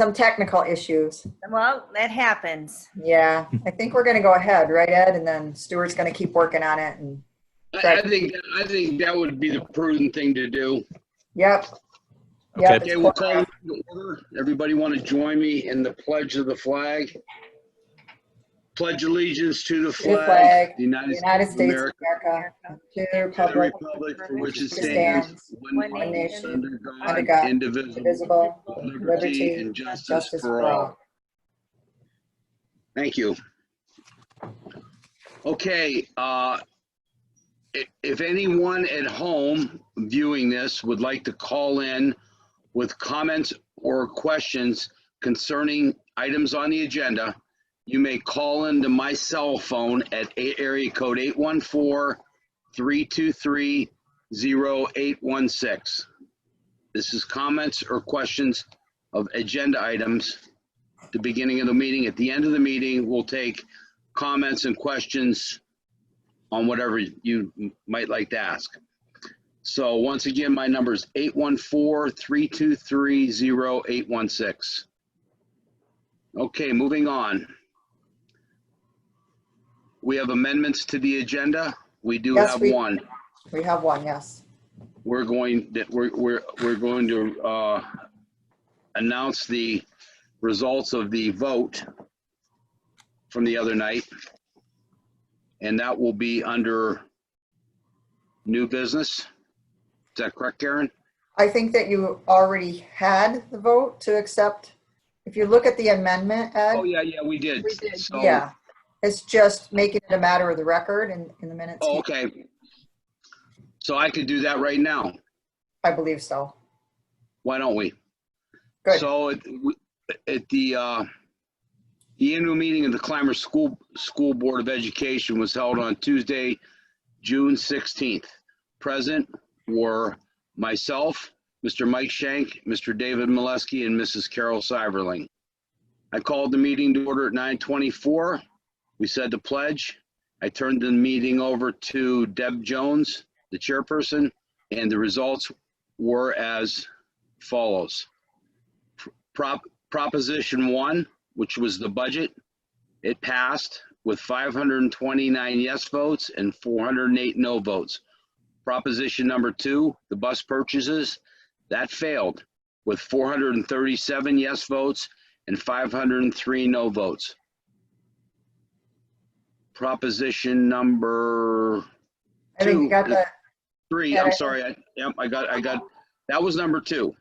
some technical issues. Well, that happens. Yeah, I think we're going to go ahead, right, Ed? And then Stuart's going to keep working on it. And I think that would be the prudent thing to do. yep. Okay. Yep, Okay, we'll call it to order. Everybody want to join me in the pledge of the flag? Pledge allegiance to the flag, the United States of America, to the to the republic republic for which it stands, stands, one one nation, nation, under under God, God, indivisible, indivisible, with liberty and justice for all. Thank you. Okay, if anyone at home viewing this would like to call in with comments or questions concerning items on the agenda, you may call into my cell phone at area code 814-323-0816. This is comments or questions of agenda items at the beginning of the meeting. At the end of the meeting, we'll take comments and questions on whatever you might like to ask. So once again, my number is 814-323-0816. Okay, moving on. We have amendments to the agenda. We do Yes, have we- one. We have one, yes. We're going to announce the results of the vote from the other night. And that will be under new business. Is that correct, Karen? I think that you already had the vote to accept. If you look at the amendment, Ed. Oh, yeah, we did. We did. So, Yeah, it's just making it a matter of the record in the minutes. oh, okay. So I could do that right now. I believe so. Why don't we? Good. So at the annual meeting of the Clymer School Board of Education was held on Tuesday, June 16th. Present were myself, Mr. Mike Schenk, Mr. David Molesky, and Mrs. Carol Seiberling. I called the meeting to order at 9:24. We said the pledge. I turned the meeting over to Deb Jones, the chairperson, and the results were as follows. Proposition 1, which was the budget, it passed with 529 yes votes and 408 no votes. Proposition number 2, the bus purchases, that failed with 437 yes votes and 503 no votes. Proposition number I think you got the, 3, I'm sorry, I got, that was number 2.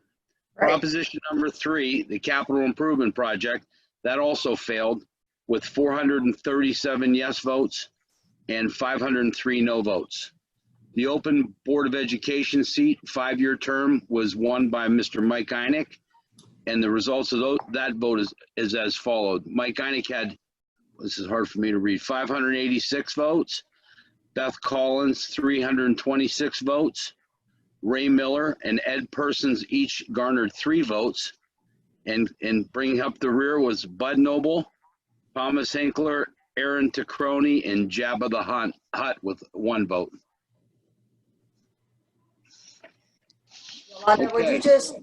right. Proposition number 3, the capital improvement project, that also failed with 437 yes votes and 503 no votes. The open Board of Education seat, 5-year term, was won by Mr. Mike Einig, and the results of that vote is as followed. Mike Einig had, this is hard for me to read, 586 votes. Beth Collins, 326 votes. Ray Miller and Ed Persons each garnered 3 votes. And bringing up the rear was Bud Noble, Thomas Hinkler, Aaron Tacroni, and Jabba the Hutt with 1 vote. Yolanda, would you just,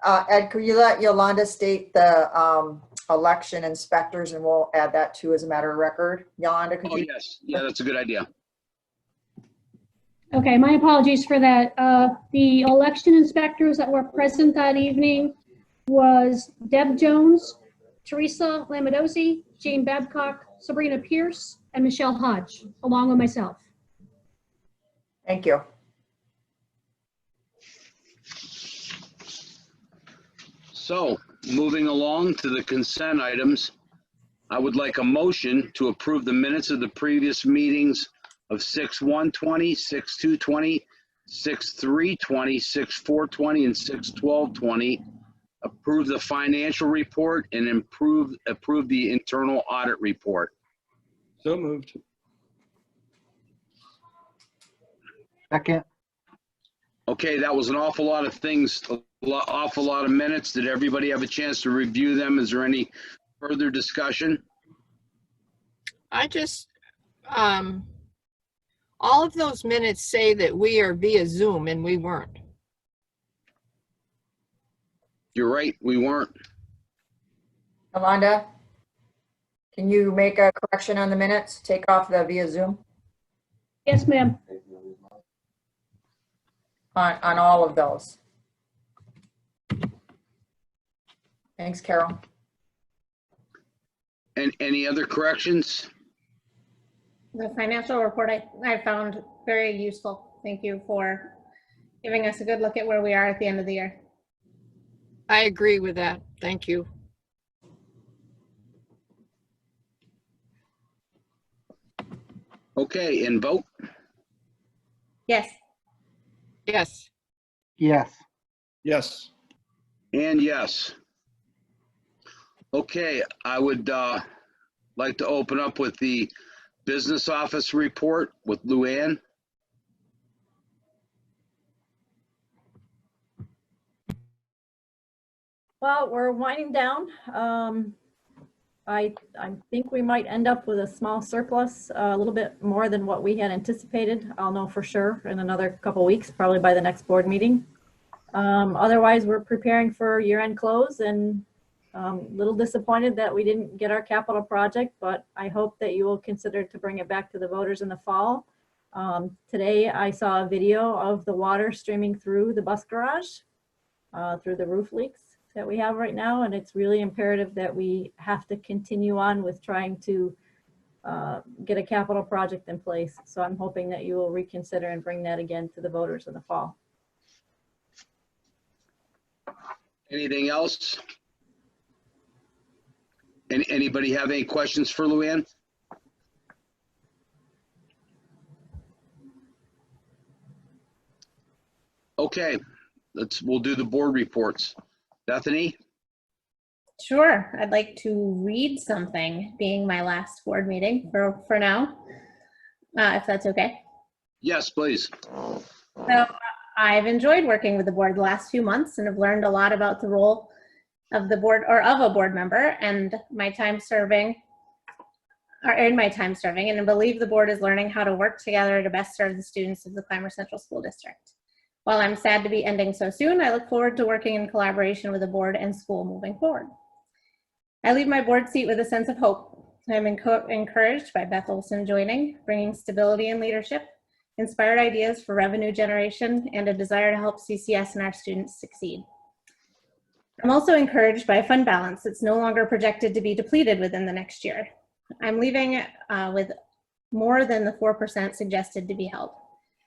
Ed, could you let Yolanda state the election inspectors, and we'll add that too as a matter of record? Yolanda, could Oh, you? yes. Yeah, that's a good idea. Okay, my apologies for that. The election inspectors that were present that evening was Deb Jones, Teresa Lamadozzi, Jane Babcock, Sabrina Pierce, and Michelle Hodge, along with myself. Thank you. So, moving along to the consent items, I would like a motion to approve the minutes of the previous meetings of 6/1/20, 6/2/20, 6/3/20, 6/4/20, and 6/12/20. Approve the financial report and approve the internal audit report. So moved. Second. Okay, that was an awful lot of things, awful lot of minutes. Did everybody have a chance to review them? Is there any further discussion? I just, all of those minutes say that we are via Zoom and we weren't. You're right, we weren't. Yolanda, can you make a correction on the minutes? Take off the via Zoom Yes, ma'am. on all of those. Thanks, Carol. And any other corrections? The financial report I found very useful. Thank you for giving us a good look at where we are at the end of the year. I agree with that. Thank you. Okay, and vote? Yes. Yes. yes, Yes. And yes. Okay, I would like to open up with the business office report with Luann. Well, we're winding down. I think we might end up with a small surplus, a little bit more than what we had anticipated. I'll know for sure in another couple weeks, probably by the next board meeting. Otherwise, we're preparing for year-end close and a little disappointed that we didn't get our capital project, but I hope that you will consider to bring it back to the voters in the fall. Today, I saw a video of the water streaming through the bus garage, through the roof leaks that we have right now, and it's really imperative that we have to continue on with trying to get a capital project in place. So I'm hoping that you will reconsider and bring that again to the voters in the fall. Anything else? Anybody have any questions for Luann? Okay, we'll do the board reports. Bethany? Sure. I'd like to read something, being my last board meeting for now, if that's okay. Yes, please. So I've enjoyed working with the board the last few months and have learned a lot about the role of the board or of a board member and my time serving, or in my time serving, and I believe the board is learning how to work together to best serve the students of the Clymer Central School District. While I'm sad to be ending so soon, I look forward to working in collaboration with the board and school moving forward. I leave my board seat with a sense of hope. I'm encouraged by Beth Olson joining, bringing stability and leadership, inspired ideas for revenue generation, and a desire to help CCS and our students succeed. I'm also encouraged by a fund balance that's no longer projected to be depleted within the next year. I'm leaving with more than the 4% suggested to be held.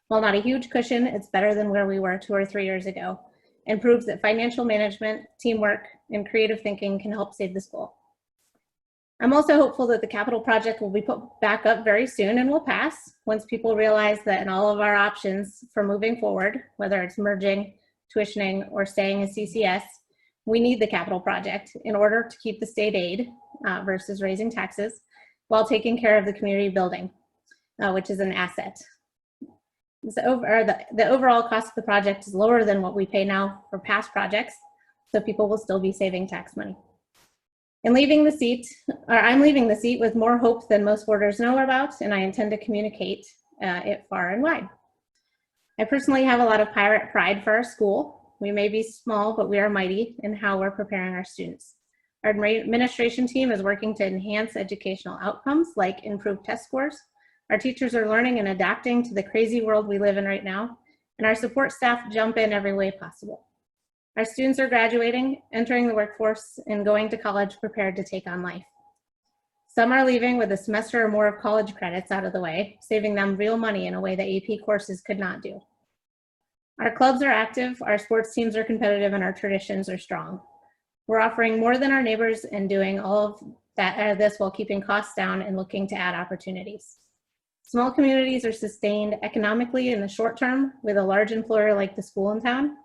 While not a huge cushion, it's better than where we were 2 or 3 years ago and proves that financial management, teamwork, and creative thinking can help save the school. I'm also hopeful that the capital project will be put back up very soon and will pass once people realize that in all of our options for moving forward, whether it's merging, tuitioning, or staying as CCS, we need the capital project in order to keep the state aid versus raising taxes while taking care of the community building, which is an asset. So the overall cost of the project is lower than what we pay now for past projects, so people will still be saving tax money. I'm leaving the seat with more hope than most boarders know about, and I intend to communicate it far and wide. I personally have a lot of pride for our school. We may be small, but we are mighty in how we're preparing our students. Our administration team is working to enhance educational outcomes like improved test scores. Our teachers are learning and adapting to the crazy world we live in right now, and our support staff jump in every way possible. Our students are graduating, entering the workforce, and going to college prepared to take on life. Some are leaving with a semester or more of college credits out of the way, saving them real money in a way that AP courses could not do. Our clubs are active, our sports teams are competitive, and our traditions are strong. We're offering more than our neighbors and doing all of this while keeping costs down and looking to add opportunities. Small communities are sustained economically in the short term with a large employer like the school in town,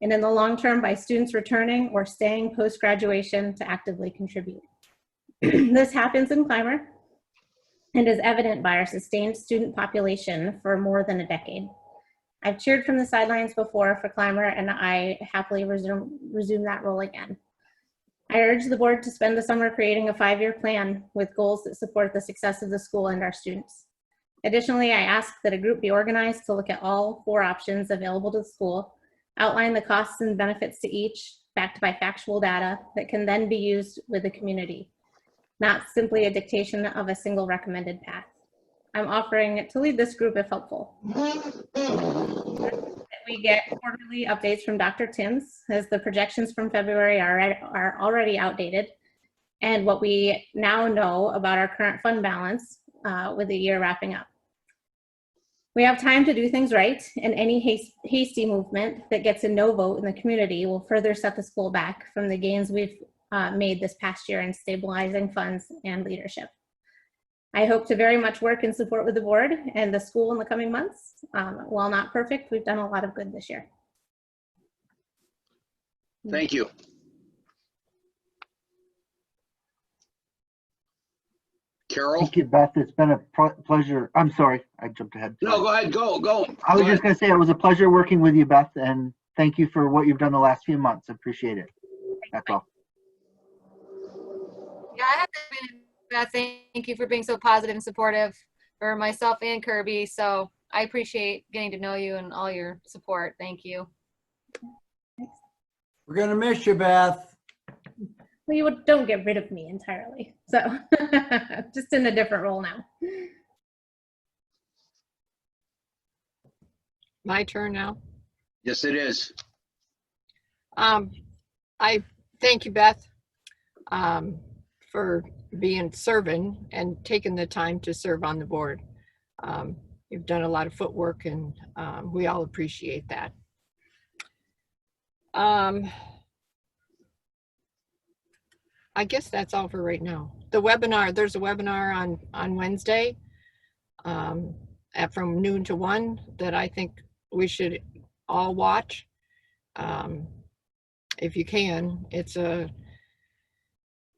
and in the long term by students returning or staying post-graduation to actively contribute. This happens in Clymer and is evident by our sustained student population for more than a decade. I've cheered from the sidelines before for Clymer, and I happily resume that role again. I urge the board to spend the summer creating a 5-year plan with goals that support the success of the school and our students. Additionally, I ask that a group be organized to look at all 4 options available to the school, outline the costs and benefits to each, backed by factual data that can then be used with the community, not simply a dictation of a single recommended path. I'm offering to lead this group if helpful. We get quarterly updates from Dr. Timms, as the projections from February are already outdated, and what we now know about our current fund balance with the year wrapping up. We have time to do things right, and any hasty movement that gets a no vote in the community will further set the school back from the gains we've made this past year in stabilizing funds and leadership. I hope to very much work in support with the board and the school in the coming months. While not perfect, we've done a lot of good this year. Thank you. Carol? Thank you, Beth. It's been a pleasure. I'm sorry, I jumped ahead. No, go ahead. Go. I was Go just going to say it was a pleasure working with you, Beth, and thank you for what you've done the last few months. Appreciate it. That's all. Yeah, I have to admit, Beth, thank you for being so positive and supportive for myself and Kirby. So I appreciate getting to know you and all your support. Thank you. We're gonna miss you, Beth. Well, you don't get rid of me entirely. So just in a different role now. My turn now. Yes, it is. I thank you, Beth, for serving and taking the time to serve on the board. You've done a lot of footwork, and we all appreciate that. I guess that's all for right now. The webinar, there's a webinar on Wednesday from noon to 1 that I think we should all watch. If you can,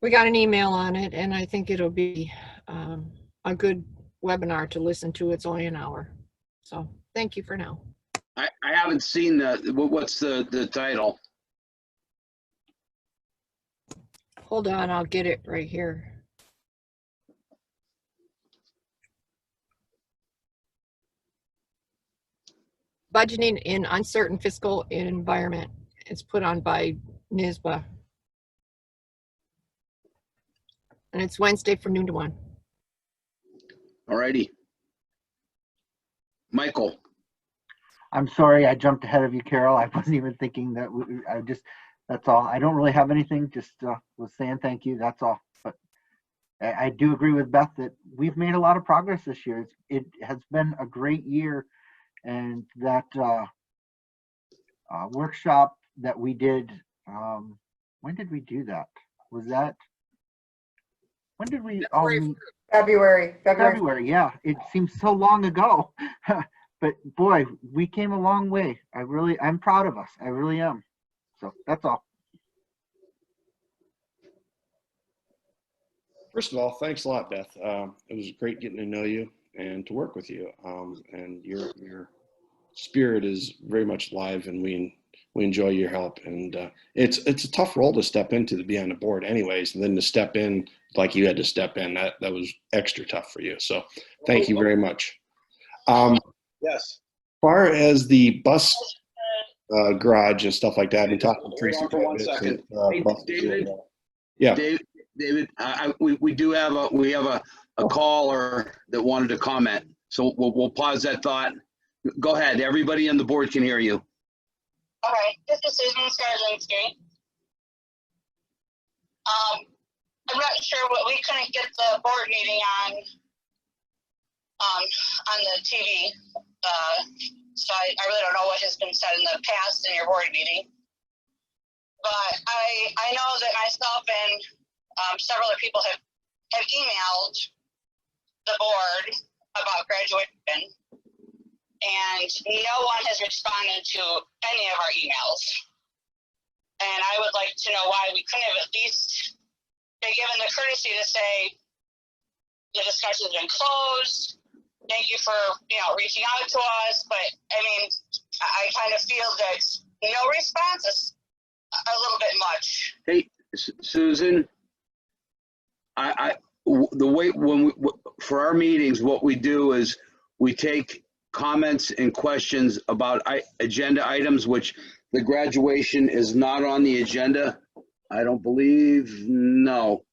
we got an email on it, and I think it'll be a good webinar to listen to. It's only an hour. So thank you for now. I haven't seen what's the title? Hold on, I'll get it right here. Budgeting in uncertain fiscal environment. It's put on by NISBA. And it's Wednesday from noon to 1. All righty. Michael. I'm sorry I jumped ahead of you, Carol. I wasn't even thinking that. That's all. I don't really have anything. Just was saying thank you. That's all. But I do agree with Beth that we've made a lot of progress this year. It has been a great year, and that workshop that we did. When did we do that? Was that? When did we all meet? February. February. Yeah, it seems so long ago. But boy, we came a long way. I'm proud of us. I really am. So that's all. First of all, thanks a lot, Beth. It was great getting to know you and to work with you. And your spirit is very much alive, and we enjoy your help. And it's a tough role to step into, to be on the board anyways, and then to step in like you had to step in, that was extra tough for you. So thank you very much. Yes. As far as the bus garage and stuff like that, and talking to Tracy for 1 second. David. Yeah. David, we do have a caller that wanted to comment, so we'll pause that thought. Go ahead. Everybody on the board can hear you. All right. This is Susan Skarzinski. I'm not sure what we couldn't get the board meeting on the TV. So I really don't know what has been said in the past in your board meeting. But I know that myself and several other people have emailed the board about graduation, and no one has responded to any of our emails. And I would like to know why we couldn't have at least been given the courtesy to say the discussion's been closed. Thank you for reaching out to us, but I mean, I kind of feel that no response is a little bit much. Hey, Susan, the way for our meetings, what we do is we take comments and questions about agenda items, which The graduation is not on the agenda. I don't believe, no.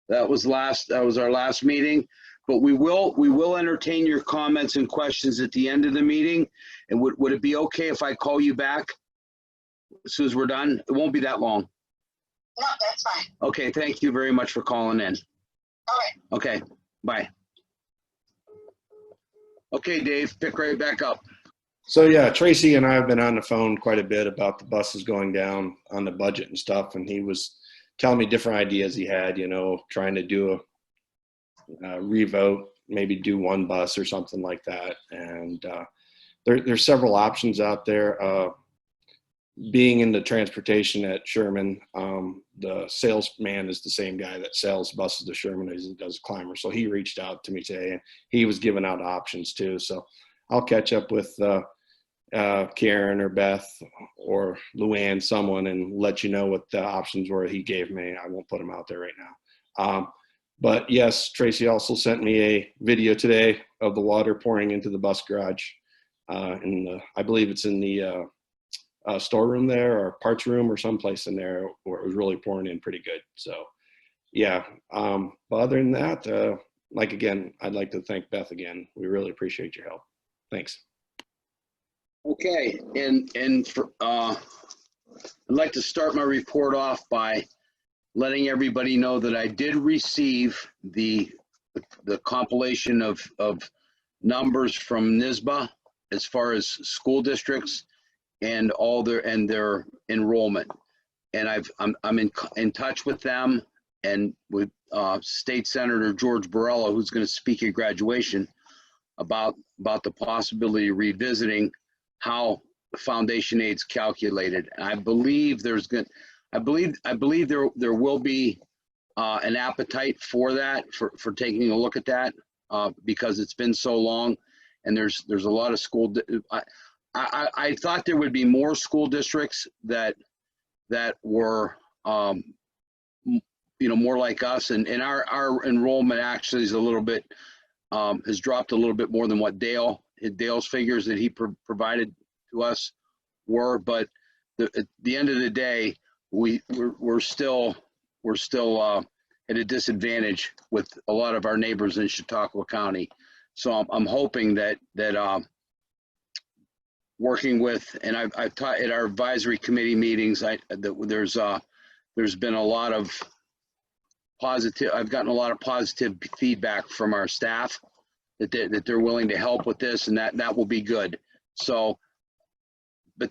That was our last meeting, but we will entertain your comments and questions at the end of the meeting. And would it be okay if I call you back as soon as we're done? It won't be that long. No, that's fine. Okay, thank you very much for calling in. All right. Okay, bye. Okay, Dave, pick right back up. So yeah, Tracy and I have been on the phone quite a bit about the buses going down on the budget and stuff, and he was telling me different ideas he had, you know, trying to do a revote, maybe do one bus or something like that. And there's several options out there. Being in the transportation at Sherman, the salesman is the same guy that sells buses to Sherman as he does Climber. So he reached out to me today, and he was giving out options too. So I'll catch up with Karen or Beth or Luann, someone, and let you know what the options were he gave me. I won't put them out there right now. But yes, Tracy also sent me a video today of the water pouring into the bus garage. I believe it's in the storeroom there, or parts room, or someplace in there where it was really pouring in pretty good. So yeah, but other than that, like again, I'd like to thank Beth again. We really appreciate your help. Thanks. Okay, and for, I'd like to start my report off by letting everybody know that I did receive the compilation of numbers from NISBA as far as school districts and all their enrollment, and I'm in touch with them and with State Senator George Borrello, who's going to speak at graduation about the possibility of revisiting how foundation aid's calculated. I believe there will be an appetite for that, for taking a look at that, because it's been so long, and there's a lot of school. I thought there would be more school districts that were more like us, and our enrollment actually is a little bit has dropped a little bit more than what Dale's figures that he provided to us were, but at the end of the day, we're still at a disadvantage with a lot of our neighbors in Chautauqua County. So I'm hoping that working with, and I've taught at our advisory committee meetings, there's been a lot of positive. I've gotten a lot of positive feedback from our staff that they're willing to help with this, and that will be good. So the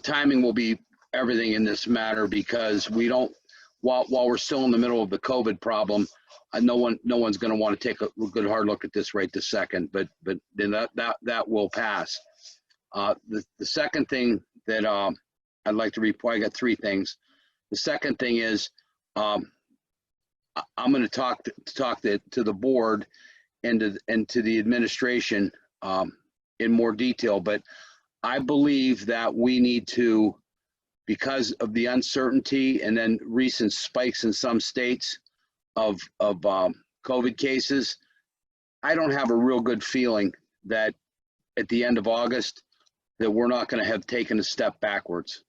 timing will be everything in this matter, because we don't, while we're still in the middle of the COVID problem, no one's going to want to take a good hard look at this right this second, but then that will pass. The second thing that I'd like to report, I got three things. The second thing is I'm going to talk to the board and to the administration in more detail, but I believe that we need to, because of the uncertainty and then recent spikes in some states of COVID cases, I don't have a real good feeling that at the end of August that we're not going to have taken a step backwards.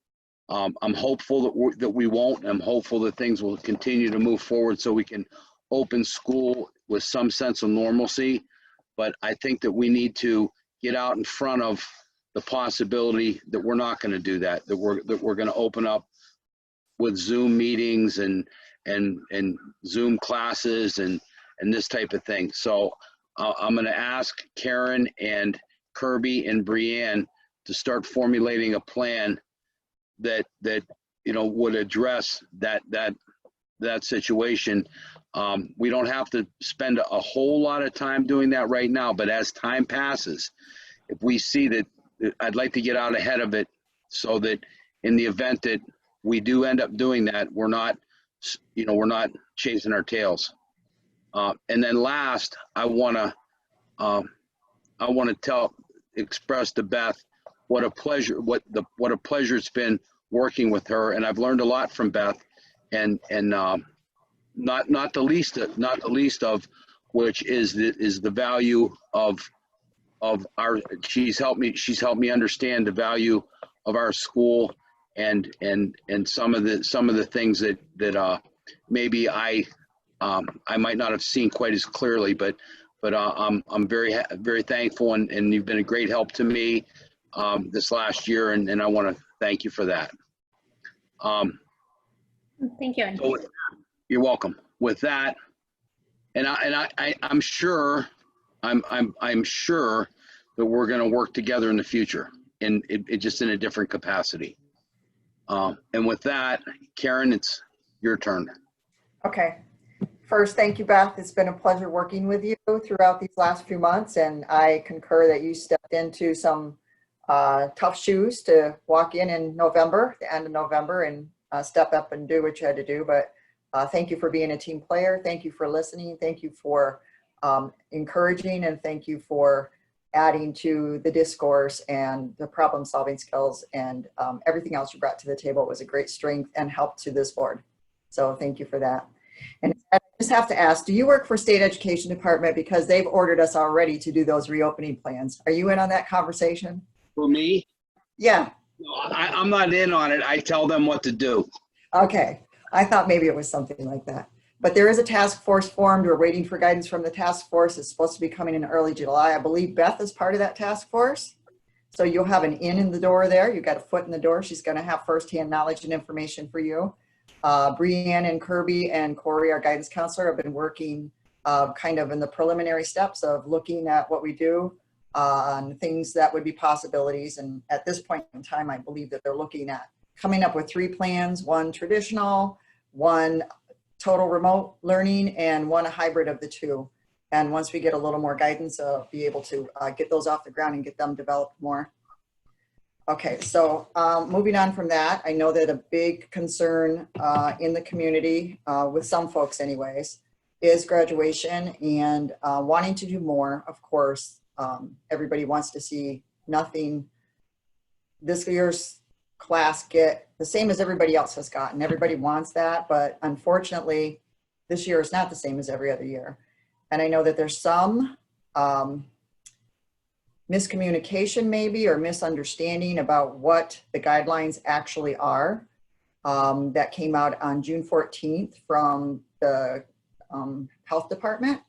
I'm hopeful that we won't. I'm hopeful that things will continue to move forward so we can open school with some sense of normalcy. But I think that we need to get out in front of the possibility that we're not going to do that, that we're going to open up with Zoom meetings and Zoom classes and this type of thing. So I'm going to ask Karen and Kirby and Brianne to start formulating a plan that would address that situation. We don't have to spend a whole lot of time doing that right now, but as time passes, if we see that, I'd like to get out ahead of it so that in the event that we do end up doing that, we're not chasing our tails. And then last, I want to express to Beth what a pleasure it's been working with her, and I've learned a lot from Beth, and not the least of which is the value of our. She's helped me understand the value our school and some of the things that maybe I might not have seen quite as clearly, but I'm very thankful, and you've been a great help to me this last year, and I want to thank you for that. Thank you. So you're welcome. With that, I'm sure that we're going to work together in the future, and it just in a different capacity. And with that, Karen, it's your turn. Okay. First, thank you, Beth. It's been a pleasure working with you throughout these last few months, and I concur that you stepped into some tough shoes to walk in November, the end of November, and step up and do what you had to do. But thank you for being a team player. Thank you for listening. Thank you for encouraging, and thank you for adding to the discourse and the problem solving skills, and everything else you brought to the table was a great strength and help to this board. So thank you for that. And I just have to ask, do you work for State Education Department? Because they've ordered us already to do those reopening plans. Are you in on that conversation? For me? Yeah. No, I'm not in on it. I tell them what to do. Okay. I thought maybe it was something like that. But there is a task force formed. We're waiting for guidance from the task force. It's supposed to be coming in early July. I believe Beth is part of that task force. So you'll have an in the door there. You've got a foot in the door. She's going to have firsthand knowledge and information for you. Brianne and Kirby and Corey, our guidance counselor, have been working kind of in the preliminary steps of looking at what we do on things that would be possibilities. And at this point in time, I believe that they're looking at coming up with 3 plans, one traditional, one total remote learning, and one a hybrid of the 2. And once we get a little more guidance, I'll be able to get those off the ground and get them developed more. Okay, so moving on from that, I know that a big concern in the community, with some folks anyways, is graduation and wanting to do more. Of course, everybody wants to see nothing, this year's class get the same as everybody else has gotten. Everybody wants that, but unfortunately, this year is not the same as every other year. And I know that there's some miscommunication maybe, or misunderstanding about what the guidelines actually are that came out on June 14th from the health department.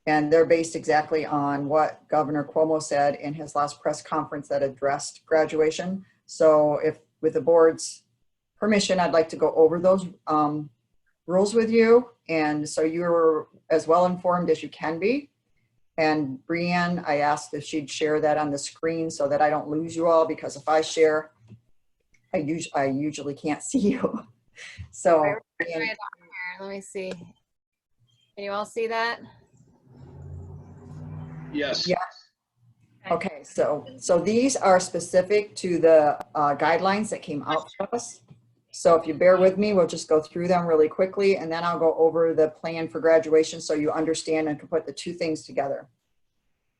And they're based exactly on what Governor Cuomo said in his last press conference that addressed graduation. So if with the board's permission, I'd like to go over those rules with you. And so you're as well informed as you can be. And Brianne, I asked if she'd share that on the screen so that I don't lose you all, because if I share, I usually can't see you. So Brianne, Let me see. Can you all see that? Yes. yeah. Okay, so these are specific to the guidelines that came out to us. So if you bear with me, we'll just go through them really quickly, and then I'll go over the plan for graduation so you understand and can put the 2 things together.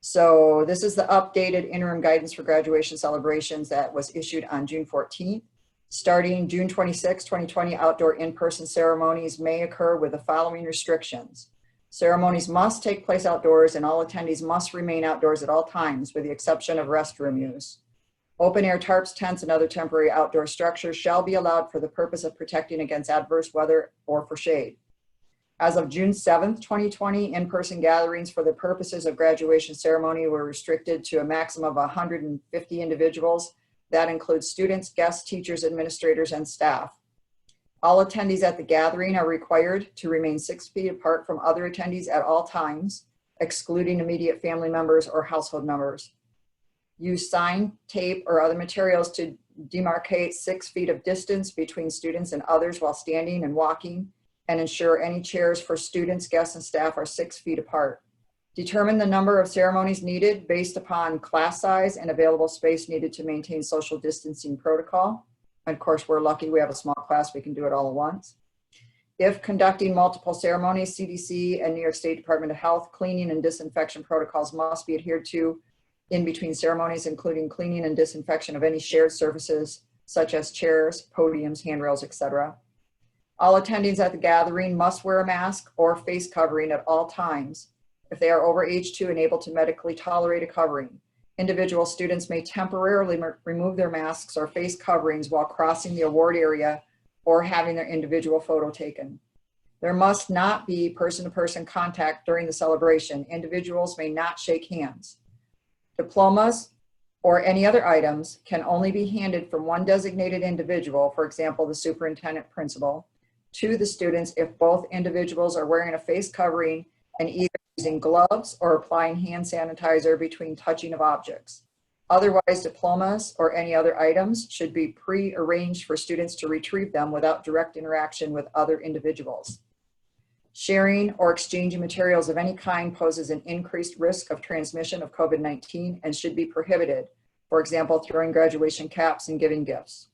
So this is the updated interim guidance for graduation celebrations that was issued on June 14th. Starting June 26, 2020, outdoor in-person ceremonies may occur with the following restrictions. Ceremonies must take place outdoors, and all attendees must remain outdoors at all times, with the exception of restroom use. Open air tarps, tents, and other temporary outdoor structures shall be allowed for the purpose of protecting against adverse weather or for shade. As of June 7th, 2020, in-person gatherings for the purposes of graduation ceremony were restricted to a maximum of 150 individuals. That includes students, guests, teachers, administrators, and staff. All attendees at the gathering are required to remain 6 feet apart from other attendees at all times, excluding immediate family members or household members. Use sign, tape, or other materials to demarcate 6 feet of distance between students and others while standing and walking, and ensure any chairs for students, guests, and staff are 6 feet apart. Determine the number of ceremonies needed based upon class size and available space needed to maintain social distancing protocol. And of course, we're lucky we have a small class, we can do it all at once. If conducting multiple ceremonies, CDC and New York State Department of Health cleaning and disinfection protocols must be adhered to in between ceremonies, including cleaning and disinfection of any shared surfaces such as chairs, podiums, handrails, etc. All attendees at the gathering must wear a mask or face covering at all times if they are over age 2 and able to medically tolerate a covering, individual students may temporarily remove their masks or face coverings while crossing the award area or having their individual photo taken. There must not be person-to-person contact during the celebration. Individuals may not shake hands. Diplomas or any other items can only be handed from one designated individual, for example, the superintendent principal, to the students if both individuals are wearing a face covering and either using gloves or applying hand sanitizer between touching of objects. Otherwise, diplomas or any other items should be pre-arranged for students to retrieve them without direct interaction with other individuals. Sharing or exchanging materials of any kind poses an increased risk of transmission of COVID-19 and should be prohibited. For example, throwing graduation caps and giving gifts.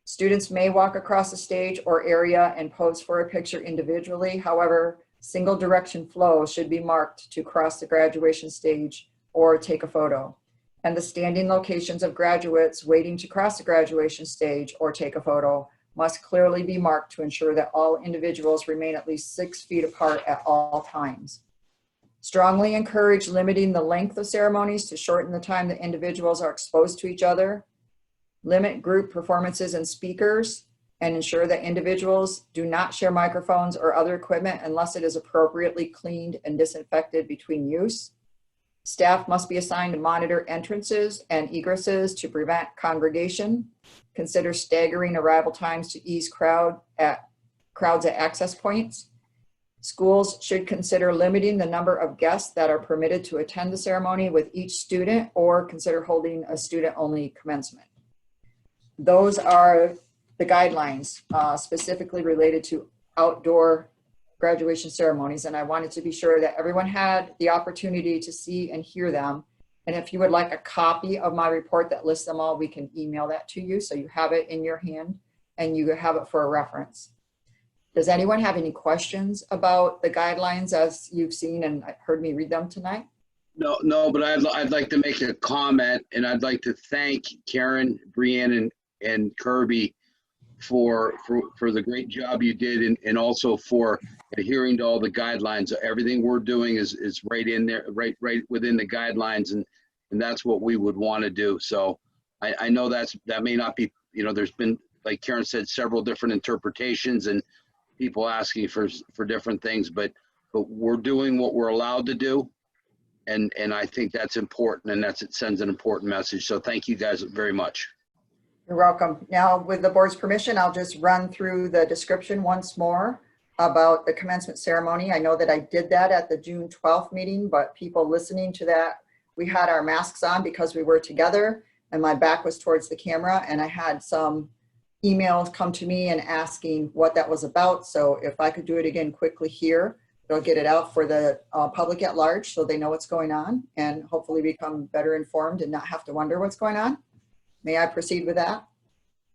Students may walk across the stage or area and pose for a picture individually. However, single direction flow should be marked to cross the graduation stage or take a photo. And the standing locations of graduates waiting to cross the graduation stage or take a photo must clearly be marked to ensure that all individuals remain at least 6 feet apart at all times. Strongly encourage limiting the length of ceremonies to shorten the time that individuals are exposed to each other. Limit group performances and speakers, and ensure that individuals do not share microphones or other equipment unless it is appropriately cleaned and disinfected between use. Staff must be assigned to monitor entrances and egresses to prevent congregation. Consider staggering arrival times to ease crowds at access points. Schools should consider limiting the number of guests that are permitted to attend the ceremony with each student, or consider holding a student-only commencement. Those are the guidelines specifically related to outdoor graduation ceremonies, and I wanted to be sure that everyone had the opportunity to see and hear them. And if you would like a copy of my report that lists them all, we can email that to you so you have it in your hand and you have it for a reference. Does anyone have any questions about the guidelines as you've seen and heard me read them tonight? No, but I'd like to make a comment, and I'd like to thank Karen, Brianne, and Kirby for the great job you did, and also for adhering to all the guidelines. Everything we're doing is right in there, right within the guidelines, and that's what we would want to do. So I know that may not be, there's been, like Karen said, several different interpretations and people asking for different things, but we're doing what we're allowed to do, and I think that's important, and it sends an important message. So thank you guys very much. You're welcome. Now, with the board's permission, I'll just run through the description once more about the commencement ceremony. I know that I did that at the June 12th meeting, but people listening to that, we had our masks on because we were together and my back was towards the camera, and I had some emails come to me and asking what that was about. So if I could do it again quickly here, it'll get it out for the public at large so they know what's going on and hopefully become better informed and not have to wonder what's going on. May I proceed with that?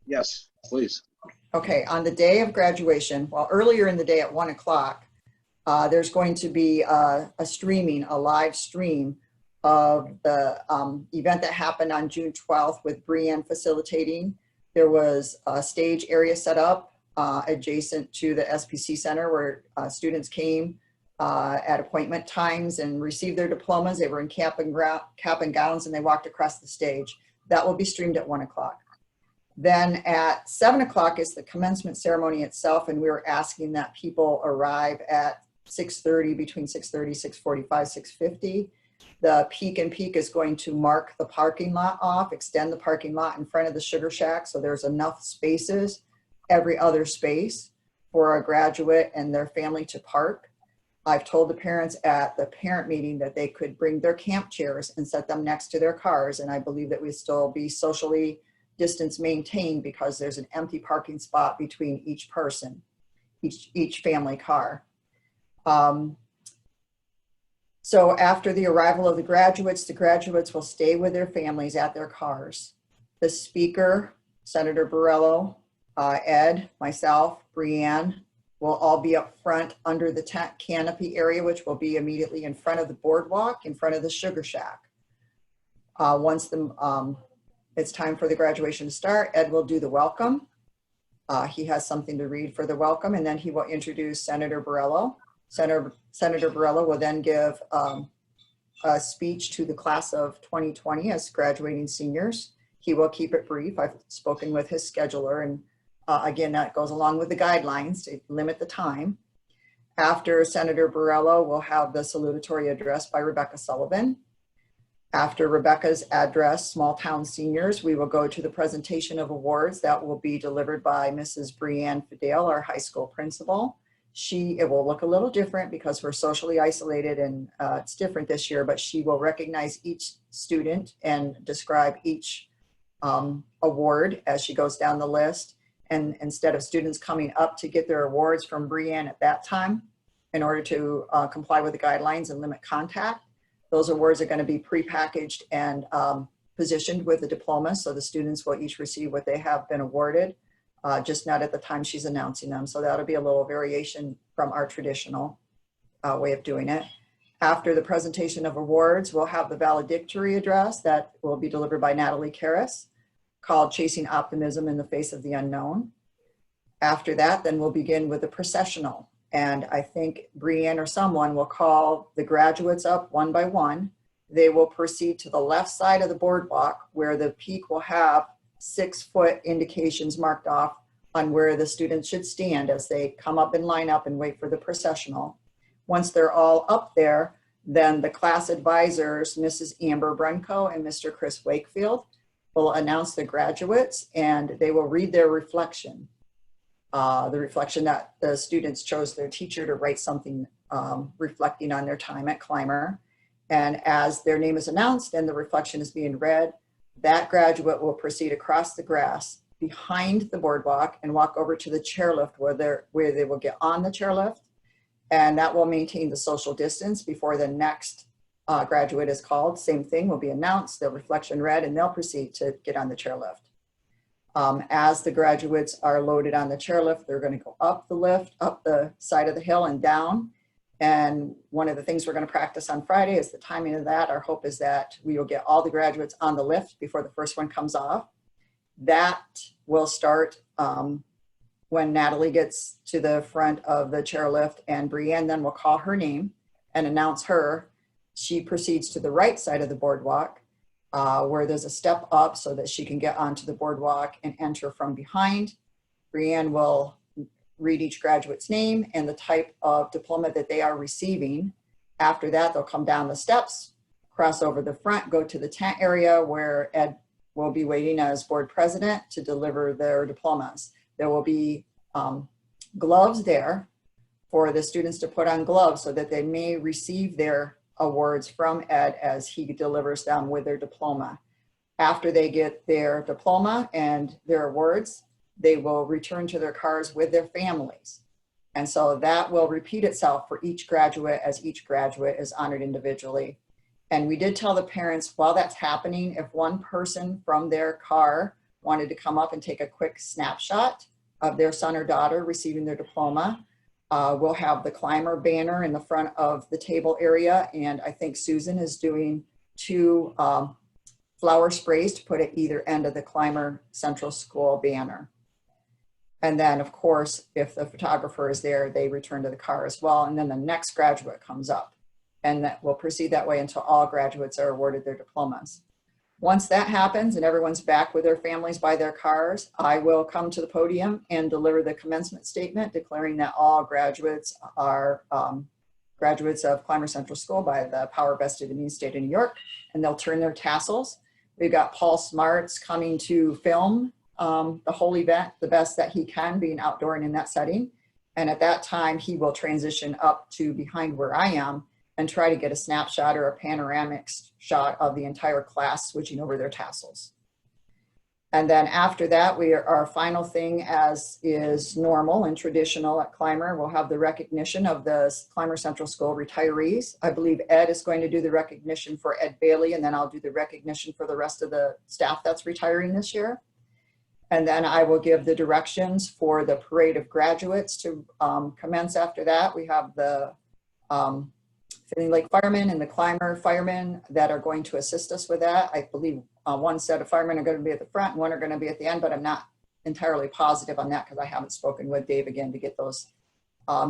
Yes, please. Okay, on the day of graduation, well, earlier in the day at 1 o'clock, there's going to be a live stream of the event that happened on June 12th with Brianne facilitating. There was a stage area set up adjacent to the SPC Center where students came at appointment times and received their diplomas. They were in cap and gowns and they walked across the stage. That will be streamed at 1 o'clock. Then at 7 o'clock is the commencement ceremony itself, and we were asking that people arrive at 6:30, between 6:30, 6:45, 6:50. The Peak and Peak is going to mark the parking lot off, extend the parking lot in front of the Sugar Shack, so there's enough spaces, every other space, for a graduate and their family to park. I've told the parents at the parent meeting that they could bring their camp chairs and set them next to their cars, and I believe that we still be socially distance maintained because there's an empty parking spot between each person, each family car. So after the arrival of the graduates will stay with their families at their cars. The speaker, Senator Borrello, Ed, myself, Brianne, will all be up front under the tent canopy area, which will be immediately in front of the boardwalk, in front of the Sugar Shack. Once it's time for the graduation to start, Ed will do the welcome. He has something to read for the welcome, and then he will introduce Senator Borrello. Senator Borrello will then give a speech to the class of 2020 as graduating seniors. He will keep it brief. I've spoken with his scheduler, and again, that goes along with the guidelines to limit the time. After Senator Borrello, we'll have the salutatory address by Rebecca Sullivan. After Rebecca's address, Small Town Seniors, we will go to the presentation of awards that will be delivered by Mrs. Brianne Fidel, our high school principal. It will look a little different because we're socially isolated, and it's different this year, but she will recognize each student and describe each award as she goes down the list. And instead of students coming up to get their awards from Brianne at that time, in order to comply with the guidelines and limit contact, those awards are going to be prepackaged and positioned with the diploma. So the students will each receive what they have been awarded, just not at the time she's announcing them. So that'll be a little variation from our traditional way of doing it. After the presentation of awards, we'll have the valedictory address that will be delivered by Natalie Karras, called Chasing Optimism in the Face of the Unknown. After that, then we'll begin with the processional. And I think Brianne or someone will call the graduates up one by one. They will proceed to the left side of the boardwalk, where the peak will have 6-foot indications marked off on where the students should stand as they come up and line up and wait for the processional. Once they're all up there, then the class advisors, Mrs. Amber Brunko and Mr. Chris Wakefield, will announce the graduates, and they will read their reflection. The reflection that the students chose their teacher to write something reflecting on their time at Clymer. And as their name is announced and the reflection is being read, that graduate will proceed across the grass behind the boardwalk and walk over to the chairlift where they will get on the chairlift. And that will maintain the social distance before the next graduate is called. Same thing will be announced, the reflection read, and they'll proceed to get on the chairlift. As the graduates are loaded on the chairlift, they're going to go up the lift, up the side of the hill and down. And one of the things we're going to practice on Friday is the timing of that. Our hope is that we will get all the graduates on the lift before the first one comes off. That will start when Natalie gets to the front of the chairlift, and Brianne then will call her name and announce her. She proceeds to the right side of the boardwalk where there's a step up so that she can get onto the boardwalk and enter from behind. Brianne will read each graduate's name and the type of diploma that they are receiving. After that, they'll come down the steps, cross over the front, go to the tent area where Ed will be waiting as board president to deliver their diplomas. There will be gloves there for the students to put on gloves so that they may receive their awards from Ed as he delivers them with their diploma. After they get their diploma and their awards, they will return to their cars with their families. And so that will repeat itself for each graduate as each graduate is honored individually. And we did tell the parents while that's happening, if one person from their car wanted to come up and take a quick snapshot of their son or daughter receiving their diploma, we'll have the Clymer banner in the front of the table area. And I think Susan is doing 2 flower sprays to put at either end of the Clymer Central School banner. And then of course, if the photographer is there, they return to the car as well. And then the next graduate comes up, and that will proceed that way until all graduates are awarded their diplomas. Once that happens and everyone's back with their families by their cars, I will come to the podium and deliver the commencement statement declaring that all graduates are graduates of Clymer Central School by the power vested in the state of New York, and they'll turn their tassels. We've got Paul Smarts coming to film the whole event the best that he can, being outdoor and in that setting. And at that time, he will transition up to behind where I am and try to get a snapshot or a panoramic shot of the entire class switching over their tassels. And then after that, our final thing, as is normal and traditional at Clymer, we'll have the recognition of the Clymer Central School retirees. I believe Ed is going to do the recognition for Ed Bailey, and then I'll do the recognition for the rest of the staff that's retiring this year. And then I will give the directions for the parade of graduates to commence after that. We have the Finley Lake Firemen and the Clymer Firemen that are going to assist us with that. I believe one set of firemen are going to be at the front and one are going to be at the end, but I'm not entirely positive on that because I haven't spoken with Dave again to get those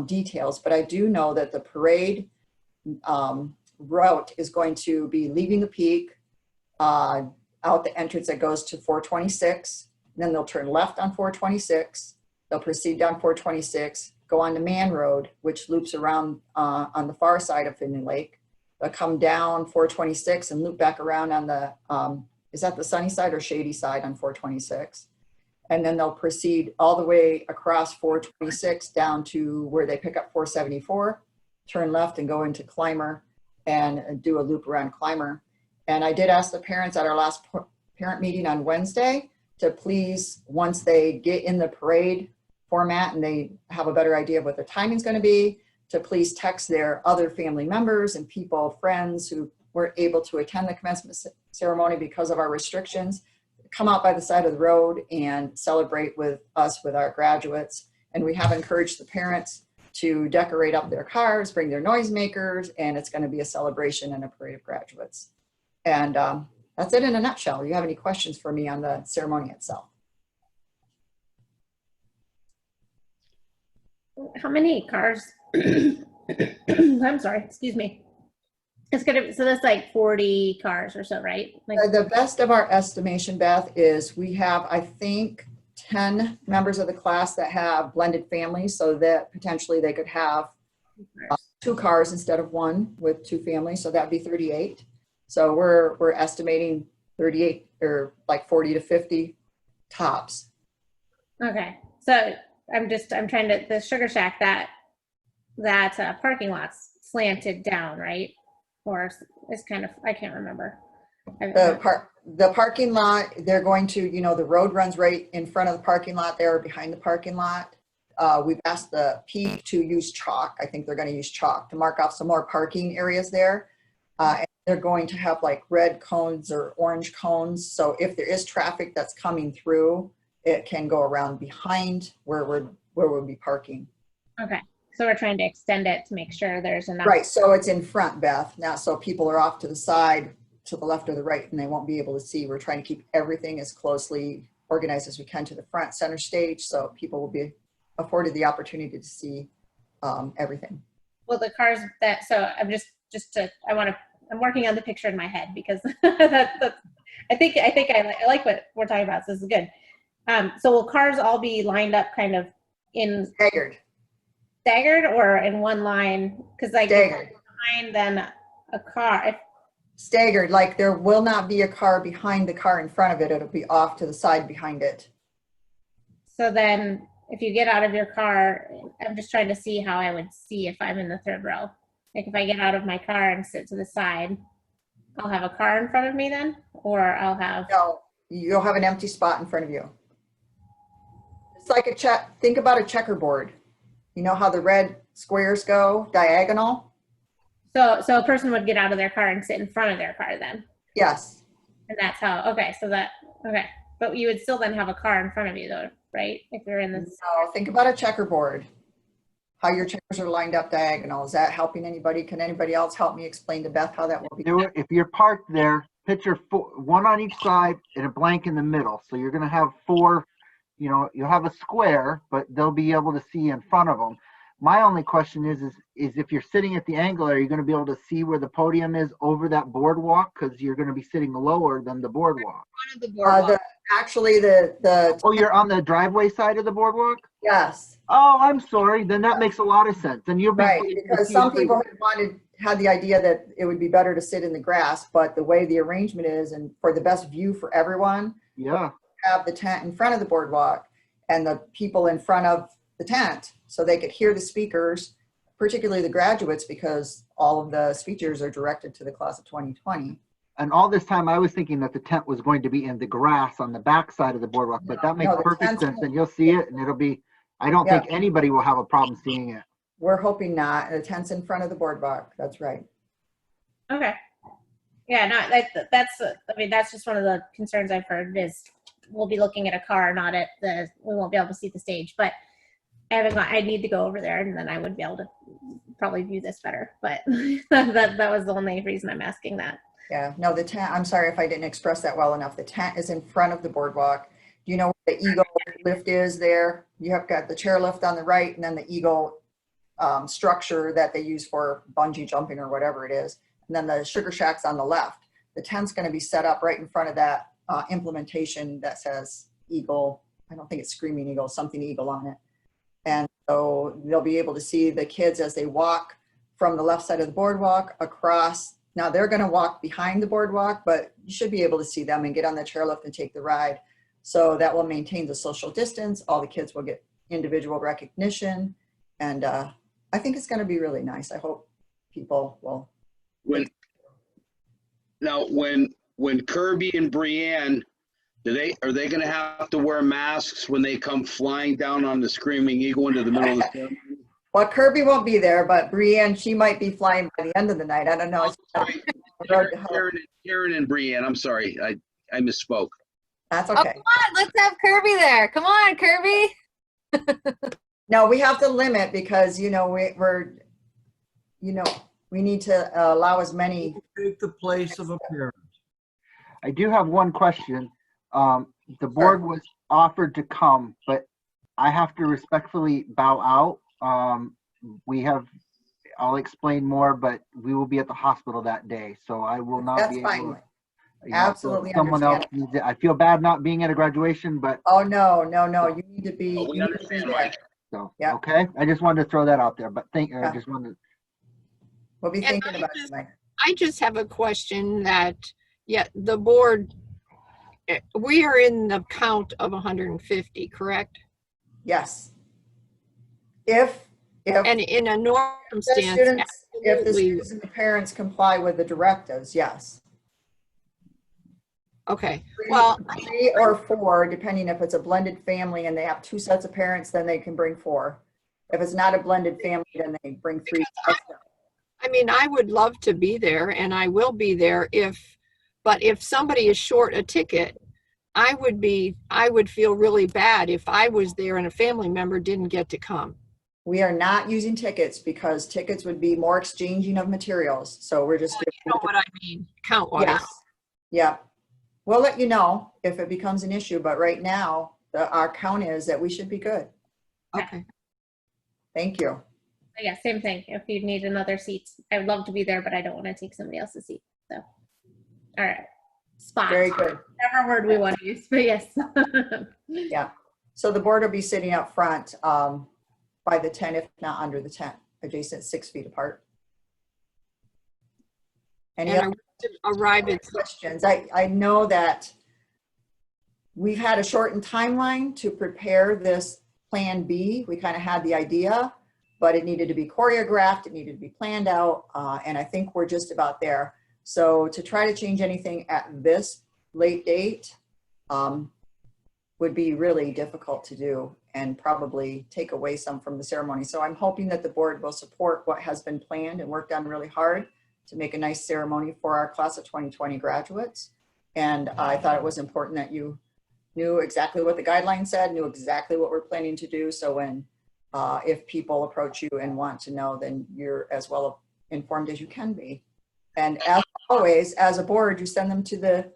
details. But I do know that the parade route is going to be leaving the peak, out the entrance that goes to 426. Then they'll turn left on 426. They'll proceed down 426, go on to Man Road, which loops around on the far side of Finley Lake. They'll come down 426 and loop back around on the, is that the sunny side or shady side on 426? And then they'll proceed all the way across 426 down to where they pick up 474, turn left and go into Clymer and do a loop around Clymer. And I did ask the parents at our last parent meeting on Wednesday to please, once they get in the parade format and they have a better idea of what the timing is going to be, to please text their other family members and people, friends who weren't able to attend the commencement ceremony because of our restrictions, come out by the side of the road and celebrate with us, with our graduates. And we have encouraged the parents to decorate up their cars, bring their noisemakers, and it's going to be a celebration and a parade of graduates. And that's it in a nutshell. Do you have any questions for me on the ceremony itself? How many cars? I'm sorry, excuse me. It's gonna, so that's like 40 cars or so, right? Like, The best of our estimation, Beth, is we have, I think, 10 members of the class that have blended families, so that potentially they could have 2 cars instead of 1 with 2 families, so that'd be 38. So we're estimating 38 or like 40 to 50 tops. okay, so I'm trying to, the Sugar Shack, that parking lot's slanted down, right? Or it's kind of, I can't remember. The parking lot, they're going to, you know, the road runs right in front of the parking lot there, behind the parking lot. We've asked the P to use chalk. I think they're going to use chalk to mark off some more parking areas there. And they're going to have like red cones or orange cones. So if there is traffic that's coming through, it can go around behind where we'll be parking. Okay, so we're trying to extend it to make sure there's enough. Right, so it's in front, Beth, now, so people are off to the side, to the left or the right, and they won't be able to see. We're trying to keep everything as closely organized as we can to the front center stage, so people will be afforded the opportunity to see everything. Well, the cars that, so I'm I'm working on the picture in my head because I think I like what we're talking about, so this is good. So will cars all be lined up kind of in staggered or in one line? Because like staggered behind then a car. Staggered, like there will not be a car behind the car in front of it. It'll be off to the side behind it. So then if you get out of your car, I'm just trying to see how I would see if I'm in the third row. Like if I get out of my car and sit to the side, I'll have a car in front of me then? Or I'll have... No, you'll have an empty spot in front of you. It's like think about a checkerboard. You know how the red squares go diagonal? So a person would get out of their car and sit in front of their car then? Yes. And that's how, okay, okay. But you would still then have a car in front of you though, right? If you're in this. No, think about a checkerboard. How your checkers are lined up diagonal. Is that helping anybody? Can anybody else help me explain to Beth how that will be? If you're parked there, picture 1 on each side and a blank in the middle. So you're going to have 4, you know, you'll have a square, but they'll be able to see in front of them. My only question is if you're sitting at the angle, are you going to be able to see where the podium is over that boardwalk? Because you're going to be sitting lower than the boardwalk. Actually, the oh, you're on the driveway side of the boardwalk? Yes. Oh, I'm sorry. Then that makes a lot of sense. And you'll be right, because some people had the idea that it would be better to sit in the grass, but the way the arrangement is, and for the best view for everyone, yeah, have the tent in front of the boardwalk and the people in front of the tent, so they could hear the speakers, particularly the graduates, because all of the speeches are directed to the class of 2020. And all this time I was thinking that the tent was going to be in the grass on the back side of the boardwalk, but that makes perfect sense. And you'll see it and it'll be, I don't think anybody will have a problem seeing it. We're hoping not. The tent's in front of the boardwalk. That's right. Okay. Yeah, no, that's, I mean, that's just one of the concerns I've heard is we'll be looking at a car, not at we won't be able to see the stage, but I need to go over there and then I would be able to probably view this better, but that was the only reason I'm asking that. Yeah, no, the tent, I'm sorry if I didn't express that well enough. The tent is in front of the boardwalk. Do you know where the Eagle lift is there? You have got the chairlift on the right and then the Eagle structure that they use for bungee jumping or whatever it is. and then the sugar shack's on the left. The tent's going to be set up right in front of that implementation that says Eagle. I don't think it's Screaming Eagle, something Eagle on it. And so they'll be able to see the kids as they walk from the left side of the boardwalk across. Now they're going to walk behind the boardwalk, but you should be able to see them and get on the chairlift and take the ride. So that will maintain the social distance. All the kids will get individual recognition. And I think it's going to be really nice. I hope people will. When Kirby and Brianne, are they going to have to wear masks when they come flying down on the Screaming Eagle into the middle of the ceremony? Well, Kirby won't be there, but Brianne, she might be flying by the end of the night. I don't know. Karen and Brianne, I'm sorry. I misspoke. That's Oh, okay. come on, let's have Kirby there. Come on, Kirby. No, we have to limit because, you know, we need to allow as many. Take the place of a parent. I do have one question. The board was offered to come, but I have to respectfully bow out. I'll explain more, but we will be at the hospital that day, so I will not That's be able fine. to. Absolutely Someone else understand. needs it. I feel bad not being at a graduation, but Oh, no. You need to be. Oh, we understand, Mike. so, Yeah. okay. I just wanted to throw that out there, but I Yeah. just wanted. We'll be And thinking about it, Mike. I just have a question that, the board, we are in the count of 150, correct? Yes. If And in a norm the stance, students, if the absolutely. students and the parents comply with the directives, yes. Okay, well, 3 or 4, depending if it's a blended family and they have 2 sets of parents, then they can bring 4. If it's not a blended family, then they bring 3. I mean, I would love to be there and I will be there but if somebody is short a ticket, I would feel really bad if I was there and a family member didn't get to come. We are not using tickets because tickets would be more exchanging of materials. So we're just. You know what I mean, count wise. Yes. Yeah. We'll let you know if it becomes an issue, but right now, our count is that we should be good. Okay. Thank you. Yeah, same thing. If you need another seat, I would love to be there, but I don't want to take somebody else's seat. So, all right. Spot. Very good. Whatever word we want to use, but yes. Yeah. So the board will be sitting up front by the tent, if not under the tent, adjacent 6 feet apart. Any And other arrive at questions? I know that we've had a shortened timeline to prepare this Plan B. We kind of had the idea, but it needed to be choreographed. It needed to be planned out. And I think we're just about there. So to try to change anything at this late date would be really difficult to do and probably take away some from the ceremony. So I'm hoping that the board will support what has been planned and worked on really hard to make a nice ceremony for our class of 2020 graduates. And I thought it was important that you knew exactly what the guidelines said, knew exactly what we're planning to do. So when, if people approach you and want to know, then you're as well informed as you can be. And as always, as a board, you send them to the,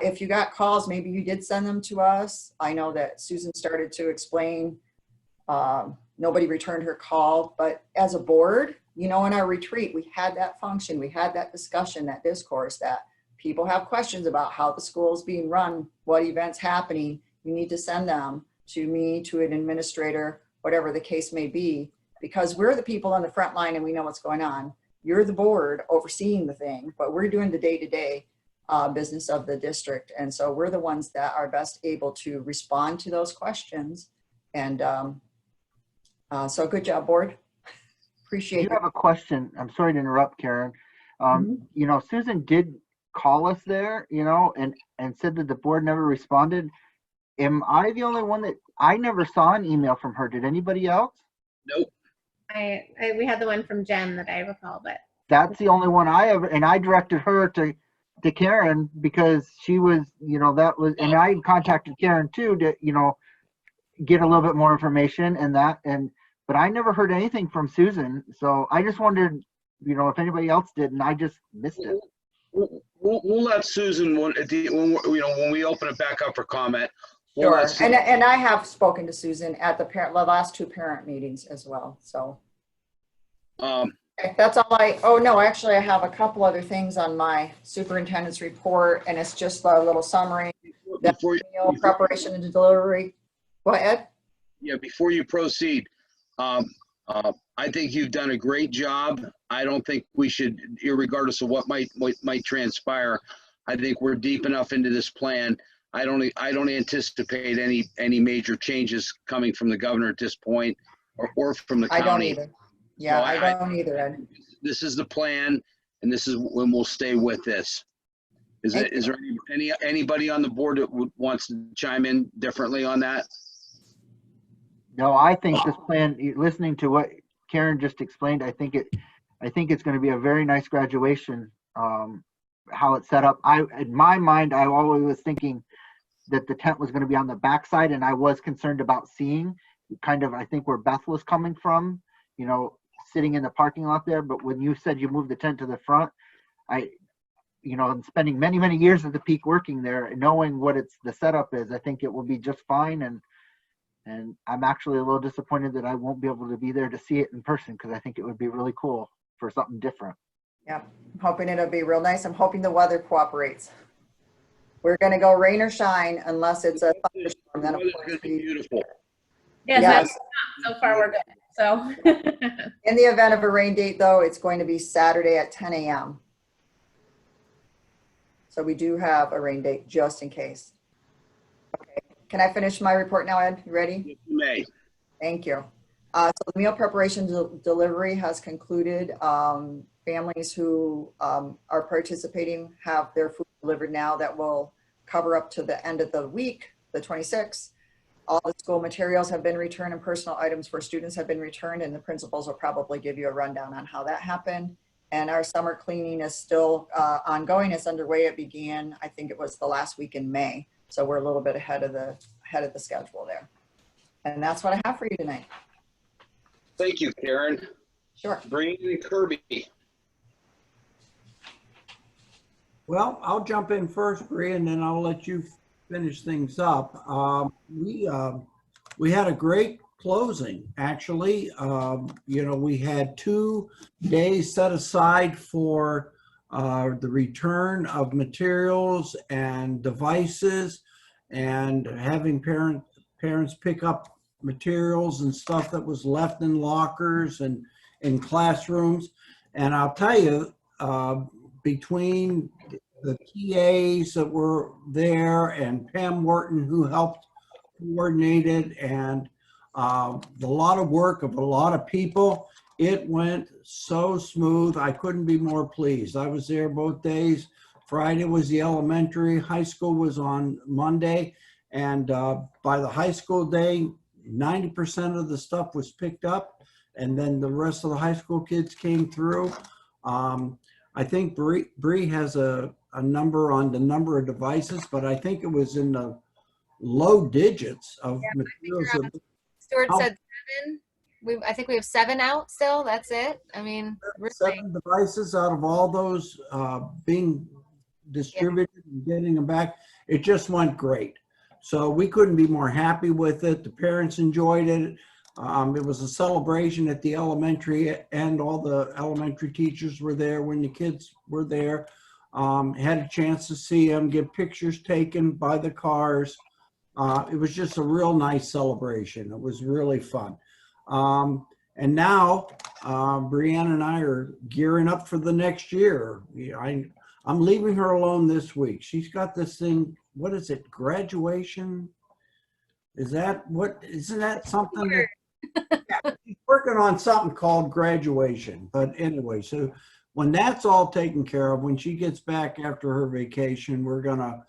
if you got calls, maybe you did send them to us. I know that Susan started to explain, nobody returned her call, but as a board, you know, in our retreat, we had that function, we had that discussion, that discourse, that people have questions about how the school is being run, what events happening. You need to send them to me, to an administrator, whatever the case may be, because we're the people on the front line and we know what's going on. You're the board overseeing the thing, but we're doing the day-to-day business of the district. And so we're the ones that are best able to respond to those questions. And so good job, board. Appreciate it. I have a question. I'm sorry to interrupt, Karen. You know, Susan did call us there, you know, and said that the board never responded. Am I the only one that I never saw an email from her? Did anybody else? Nope. We had the one from Jen that I recall, but That's the only one I ever, and I directed her to Karen because she was, you know, that was, and I contacted Karen too to, you know, get a little bit more information and that, but I never heard anything from Susan. So I just wondered, you know, if anybody else did, and I just missed it. We'll let Susan, when we open it back up for comment. We'll Sure. let Susan- And I have spoken to Susan at the last 2 parent meetings as well. So. Okay, that's all oh no, actually I have a couple other things on my superintendent's report and it's just a little summary. Before you, Meal preparation and delivery. Go ahead. before you proceed, I think you've done a great job. I don't think we should, irregardless of what might transpire, I think we're deep enough into this plan. I don't anticipate any major changes coming from the governor at this point or from the I don't county. either. Yeah, So I don't either, Ed. This is the plan, and this is when we'll stay with this. Is there anybody on the board that wants to chime in differently on that? No, I think this plan, listening to what Karen just explained, I think it's going to be a very nice graduation. How it's set up. In my mind, I always was thinking that the tent was going to be on the backside, and I was concerned about seeing kind of, I think, where Beth was coming from, sitting in the parking lot there. But when you said you moved the tent to the front, and spending many, many years at the Peak working there, knowing what the setup is, I think it will be just fine. And I'm actually a little disappointed that I won't be able to be there to see it in person, because I think it would be really cool for something different. Yep, I'm hoping it'll be real nice. I'm hoping the weather cooperates. We're gonna go rain or shine unless it's a thunderstorm. Then of course Beautiful. Yes, Yes. so far we're good. So In the event of a rain date though, it's going to be Saturday at 10 a.m. So we do have a rain date just in case. Okay, can I finish my report now, Ed? You ready? You may. Thank you. So the meal preparation delivery has concluded. Families who are participating have their food delivered now. That will cover up to the end of the week, the 26th. All the school materials have been returned and personal items for students have been returned, and the principals will probably give you a rundown on how that happened. And our summer cleaning is still ongoing. It's underway. It began, I think it was the last week in May. So we're a little bit ahead of the schedule there. And that's what I have for you tonight. Thank you, Karen. Sure. Breen and Kirby. Well, I'll jump in first, Bree, and then I'll let you finish things up. We had a great closing, actually. We had 2 days set aside for the return of materials and devices, and having parents pick up materials and stuff that was left in lockers and in classrooms. And I'll tell you, between the TAs that were there and Pam Wharton, who helped coordinate it, and the lot of work of a lot of people, it went so smooth. I couldn't be more pleased. I was there both days. Friday was the elementary, high school was on Monday, and by the high school day, 90% of the stuff was picked up, and then the rest of the high school kids came through. I think Bree has a number on the number of devices, but I think it was in the low digits of materials. Stuart said 7. I think we have 7 out still. That's it. I mean, really. 7 devices out of all those being distributed and getting them back. It just went great. So we couldn't be more happy with it. The parents enjoyed it. It was a celebration at the elementary, and all the elementary teachers were there when the kids were there. Had a chance to see them, get pictures taken by the cars. It was just a real nice celebration. It was really fun. And now Brianna and I are gearing up for the next year. I'm leaving her alone this week. She's got this thing, what is it, graduation? Isn't that something that, yeah, she's working on something called graduation. But anyway, so when that's all taken care of, when she gets back after her vacation, we're gonna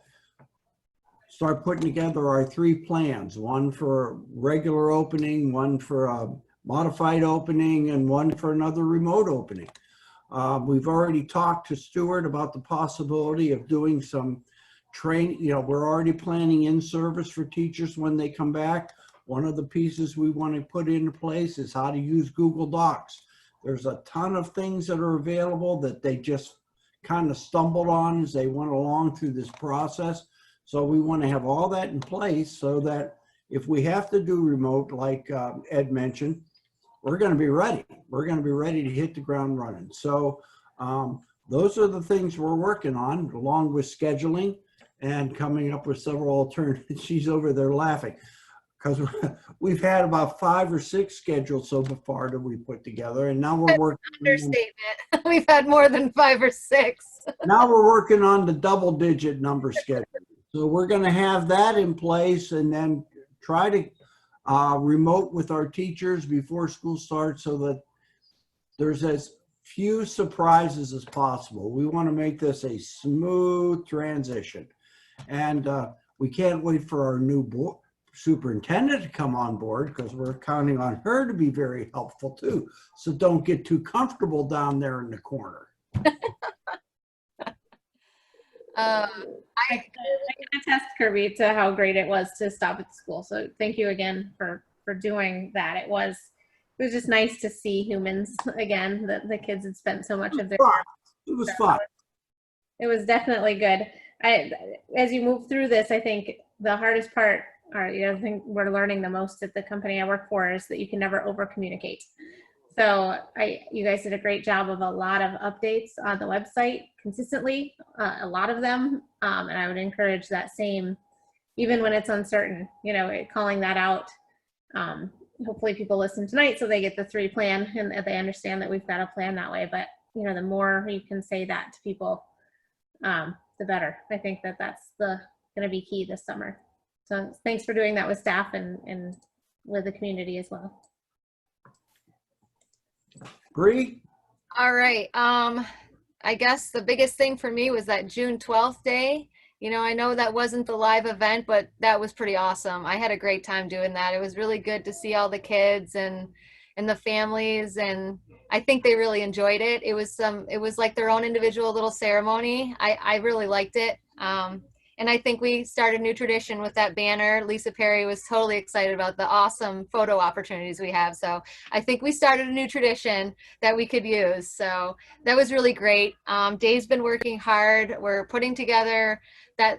start putting together our 3 plans, one for a regular opening, one for a modified opening, and one for another remote opening. We've already talked to Stuart about the possibility of doing some training. We're already planning in-service for teachers when they come back. One of the pieces we want to put into place is how to use Google Docs. There's a ton of things that are available that they just kind of stumbled on as they went along through this process. So we want to have all that in place so that if we have to do remote, like Ed mentioned, we're going to be ready. We're going to be ready to hit the ground running. So those are the things we're working on, along with scheduling and coming up with several alternatives. She's over there laughing because we've had about 5 or 6 schedules so far that we put together, and now we're working. Understatement. We've had more than 5 or 6. Now we're working on the double-digit number schedule. So we're going to have that in place, and then try to remote with our teachers before school starts so that there's as few surprises as possible. We want to make this a smooth transition. And we can't wait for our new superintendent to come on board, because we're counting on her to be very helpful too. So don't get too comfortable down there in the corner. I can attest, Kirby, to how great it was to stop at school. So thank you again for doing that. It was just nice to see humans again. That the kids had spent so much of their time. It was fun. It was definitely good. As you move through this, I think the hardest part, or the other thing we're learning the most at the company I work for, is that you can never over communicate. So you guys did a great job of a lot of updates on the website consistently, a lot of them. And I would encourage that same, even when it's uncertain, calling that out. Hopefully people listen tonight so they get the 3 plan and they understand that we've got a plan that way. But, the more you can say that to people, the better. I think that that's going to be key this summer. So thanks for doing that with staff and with the community as well. Bree? All right. I guess the biggest thing for me was that June 12th day. I know that wasn't the live event, but that was pretty awesome. I had a great time doing that. It was really good to see all the kids and the families, and I think they really enjoyed it. It was like their own individual little ceremony. I really liked it. And I think we started a new tradition with that banner. Lisa Perry was totally excited about the awesome photo opportunities we have. So I think we started a new tradition that we could use. So that was really great. Dave's been working hard. We're putting together the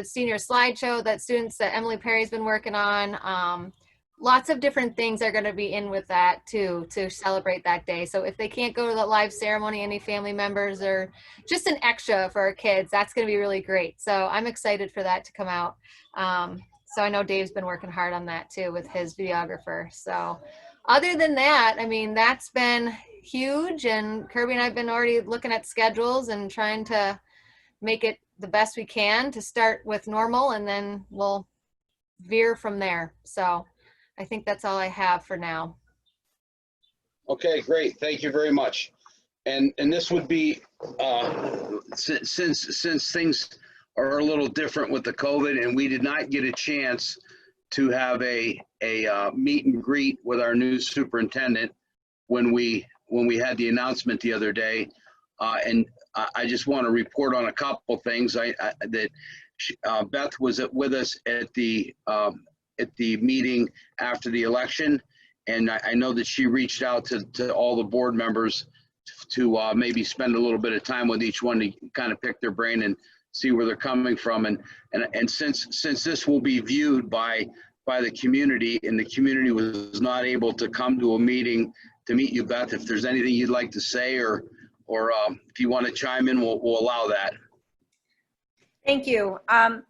senior slideshow that Emily Perry's been working on. Lots of different things are going to be in with that too, to celebrate that day. So if they can't go to the live ceremony, any family members or just an extra for our kids, that's going to be really great. So I'm excited for that to come out. So I know Dave's been working hard on that too with his videographer. So other than that, that's been huge. And Kirby and I have been already looking at schedules and trying to make it the best we can to start with normal, and then we'll veer from there. So I think that's all I have for now. Okay, great. Thank you very much. And this would be, since things are a little different with the COVID, and we did not get a chance to have a meet and greet with our new superintendent when we had the announcement the other day. And I just want to report on a couple things. Beth was with us at the meeting after the election, and I know that she reached out to all the board members to maybe spend a little bit of time with each one to kind of pick their brain and see where they're coming from. And since this will be viewed by the community, and the community was not able to come to a meeting to meet you, Beth, if there's anything you'd like to say, or if you want to chime in, we'll allow that. Thank you.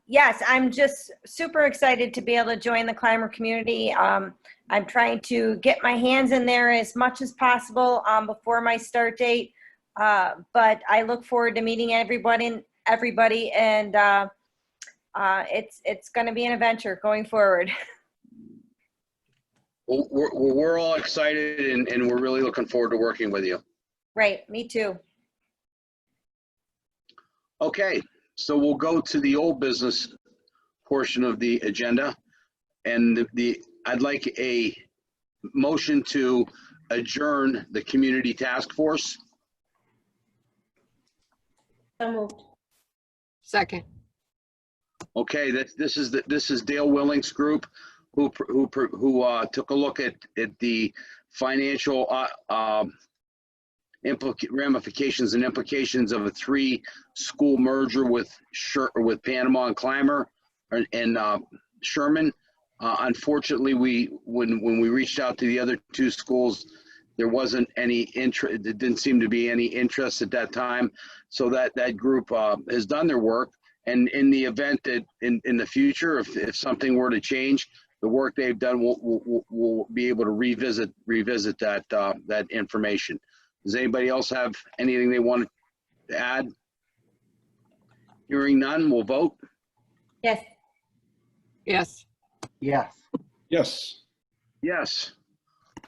Yes, I'm just super excited to be able to join the climber community. I'm trying to get my hands in there as much as possible before my start date. But I look forward to meeting everybody, and it's going to be an adventure going forward. Well, we're all excited, and we're really looking forward to working with you. Right, me too. Okay, so we'll go to the old business portion of the agenda, and I'd like a motion to adjourn the community task force. So moved. Second. Okay, this is Dale Willing's group who took a look at the financial ramifications and implications of a 3-school merger with Panama and Clymer and Sherman. Unfortunately, when we reached out to the other two schools, there wasn't any interest. It didn't seem to be any interest at that time. So that group has done their work. And in the event that in the future, if something were to change, the work they've done, we'll be able to revisit that information. Does anybody else have anything they want to add? Hearing none, we'll vote. Yes. Yes. Yes. Yes. Yes.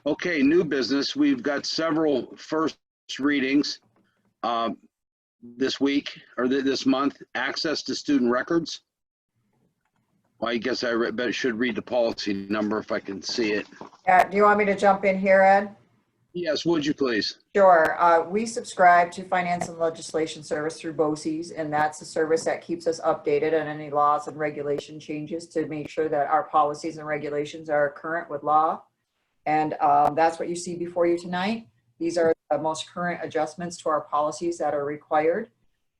Okay, new business. We've got several first readings this week or this month. Access to student records. Well, I guess I should read the policy number if I can see it. Yeah, do you want me to jump in here, Ed? Yes, would you please? Sure. We subscribe to Finance and Legislation Service through BOCES, and that's a service that keeps us updated on any laws and regulation changes to make sure that our policies and regulations are current with law. And that's what you see before you tonight. These are the most current adjustments to our policies that are required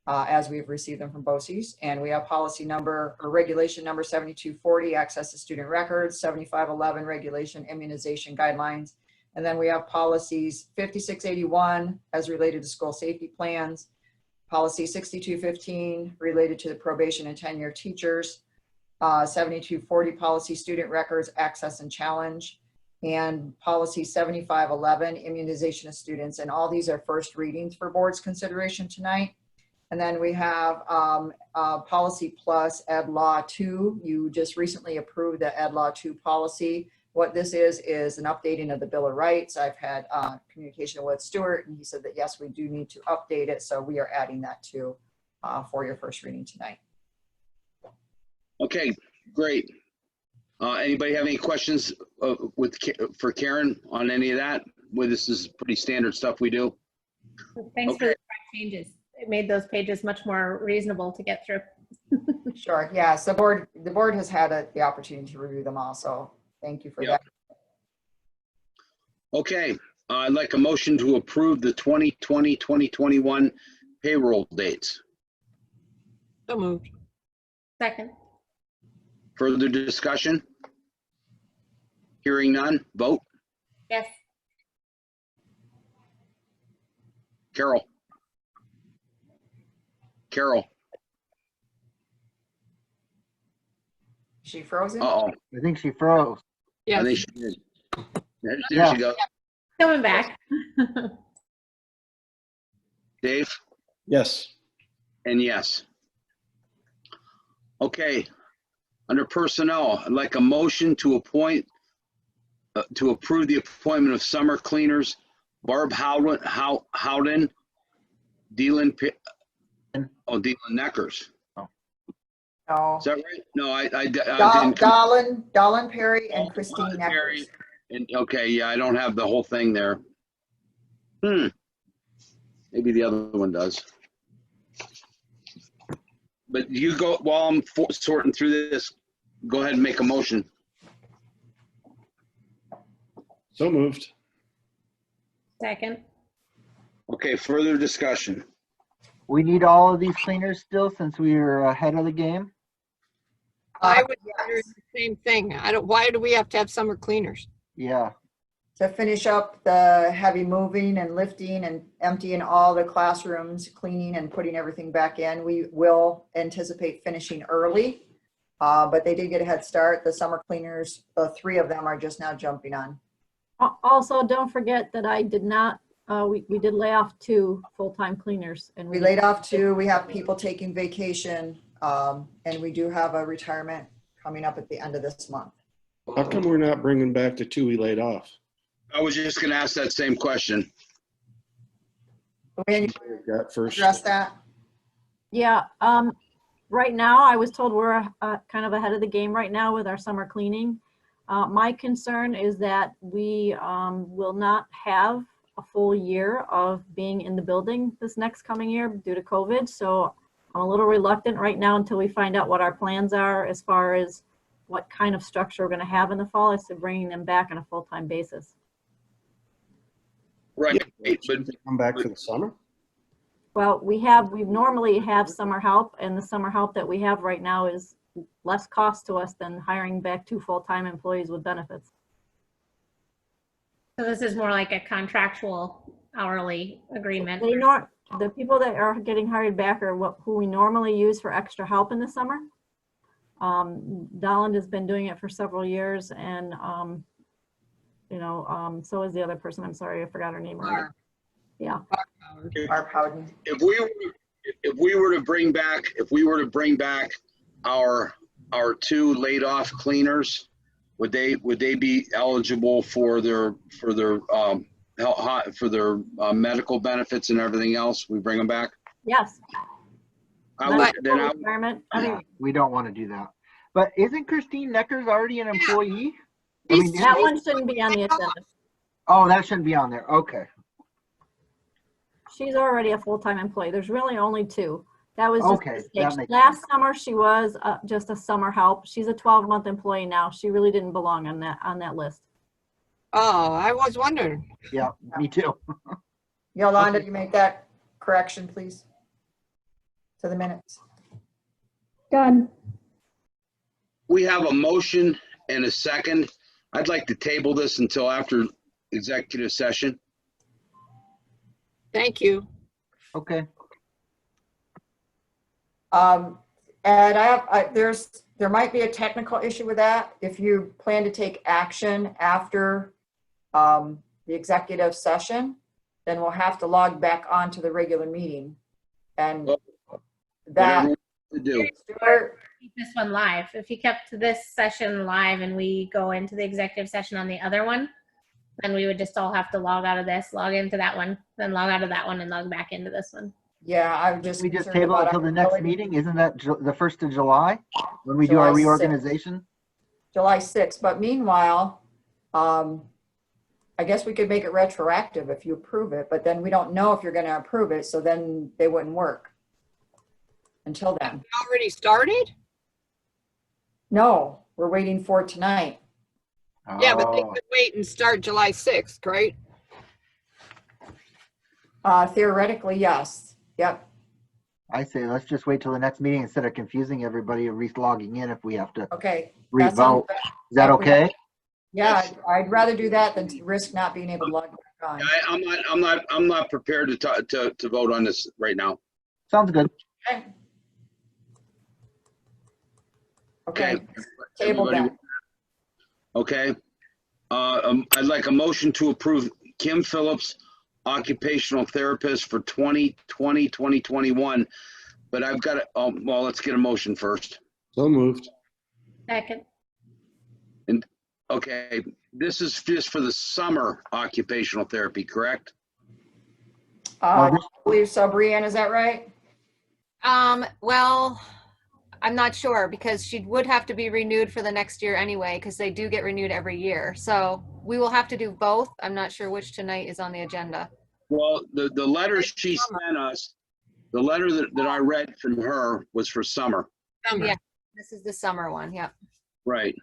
as we've received them from BOCES. And we have policy number or regulation number 7240, access to student records, 7511, regulation immunization guidelines. And then we have policies 5681 as related to school safety plans, policy 6215 related to the probation and tenure teachers, 7240 policy student records, access and challenge, and policy 7511 immunization of students. And all these are first readings for board's consideration tonight. And then we have policy plus Ed Law 2. You just recently approved the Ed Law 2 policy. What this is an updating of the Bill of Rights. I've had communication with Stuart, and he said that, yes, we do need to update it. So we are adding that too for your first reading tonight. Okay, great. Anybody have any questions for Karen on any of that? Well, this is pretty standard stuff we do. Thanks for Okay. the changes. It made those pages much more reasonable to get through. Sure. Yes, the board has had the opportunity to review them all. So thank you for Yeah. that. Okay, I'd like a motion to approve the 2020-2021 payroll dates. So moved. Second. Further discussion? Hearing none, vote. Yes. Carol. Is she frozen? Uh-oh. I think she froze. I think Yes. she did. There Yeah. she goes. Coming back. Dave? Yes. And yes. Okay, under personnel, I'd like a motion to approve the appointment of summer cleaners, Barb Howden, Dealin Neckers. No. Is that right? No, I didn't. Dolan Perry and Christine Perry. Neckers. And okay, yeah, I don't have the whole thing there. Maybe the other one does. But you go, while I'm sorting through this, go ahead and make a motion. So moved. Second. Okay, further discussion. We need all of these cleaners still since we are ahead of the game. I would Yes. wonder the same thing. Why do we have to have summer cleaners? Yeah. To finish up the heavy moving and lifting and emptying all the classrooms, cleaning and putting everything back in. We will anticipate finishing early, but they did get a head start. The summer cleaners, 3 of them are just now jumping on. Also, don't forget that I did not, we did lay off 2 full-time cleaners. And We laid off 2. We have people taking vacation, and we do have a retirement coming up at the end of this month. How come we're not bringing back the 2 we laid off? I was just gonna ask that same question. When you Got first. address that? Yeah, right now, I was told we're kind of ahead of the game right now with our summer cleaning. My concern is that we will not have a full year of being in the building this next coming year due to COVID. So I'm a little reluctant right now until we find out what our plans are as far as what kind of structure we're going to have in the fall as to bringing them back on a full-time basis. Right, Should they come back for the summer? Well, we normally have summer help, and the summer help that we have right now is less cost to us than hiring back 2 full-time employees with benefits. So this is more like a contractual hourly agreement. The people that are getting hired back are who we normally use for extra help in the summer. Dolland has been doing it for several years, and so is the other person. I'm sorry, I forgot her name already. Yeah. Barb Howden. If we were to bring back our 2 laid off cleaners, would they be eligible for their medical benefits and everything else? We bring them back? Yes. We don't want to do that. But isn't Christine Neckers already an employee? That one shouldn't be on the agenda. Oh, that shouldn't be on there. Okay. She's already a full-time employee. There's really only 2. That was just Okay, a that mistake. makes Last summer, she was just a summer help. She's a 12-month employee now. She really didn't belong on that list. Oh, I was wondering. Yeah, me too. Yolanda, you make that correction, please, to the minutes. Done. We have a motion and a second. I'd like to table this until after executive session. Thank you. Okay. Ed, there might be a technical issue with that. If you plan to take action after the executive session, then we'll have to log back on to the regular meeting. And that, Whatever we do. Stuart, Keep this one live. If you kept this session live and we go into the executive session on the other one, then we would just all have to log out of this, log into that one, then log out of that one and log back into this one. yeah, I would just. We just concerned table it about until the our next ability- meeting? Isn't that the 1st of July when we do our July 6th. reorganization? July 6th, but meanwhile, I guess we could make it retroactive if you approve it, but then we don't know if you're going to approve it, so then they wouldn't work until then. Already started? No, we're waiting for tonight. Yeah, but they Oh, could wait and start July 6th, right? Theoretically, yes. Yep. I say let's just wait till the next meeting instead of confusing everybody and re-logging in if we have to Okay. That sounds re-vote. good. Is that okay? Yeah, I'd rather do that than to risk not being able to log back on. I'm not prepared to vote on this right now. Sounds good. Okay. Okay. Okay. Table Everybody- that. Okay. I'd like a motion to approve Kim Phillips, occupational therapist for 2020, 2021. But I've got to, well, let's get a motion first. So moved. Second. Okay, this is just for the summer occupational therapy, correct? I believe so, Brianne, is that right? Well, I'm not sure because she would have to be renewed for the next year anyway, because they do get renewed every year. So we will have to do both. I'm not sure which tonight is on the agenda. Well, the letter she sent us, the letter that I read from her was for summer. Summer. Yeah. This is the summer one, yep. Right.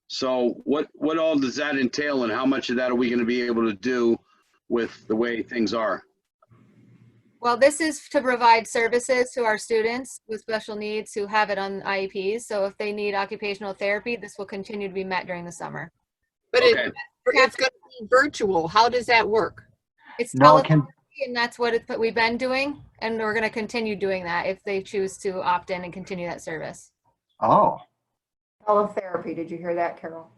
So what all does that entail and how much of that are we going to be able to do with the way things are? Well, this is to provide services to our students with special needs who have it on IEPs. So if they need occupational therapy, this will continue to be met during the summer. But Okay. it's going to be virtual. How does that work? It's No, it can, teletherapy, and that's what we've been doing. And we're going to continue doing that if they choose to opt in and continue that service. oh, Teletherapy, did you hear that, Carol?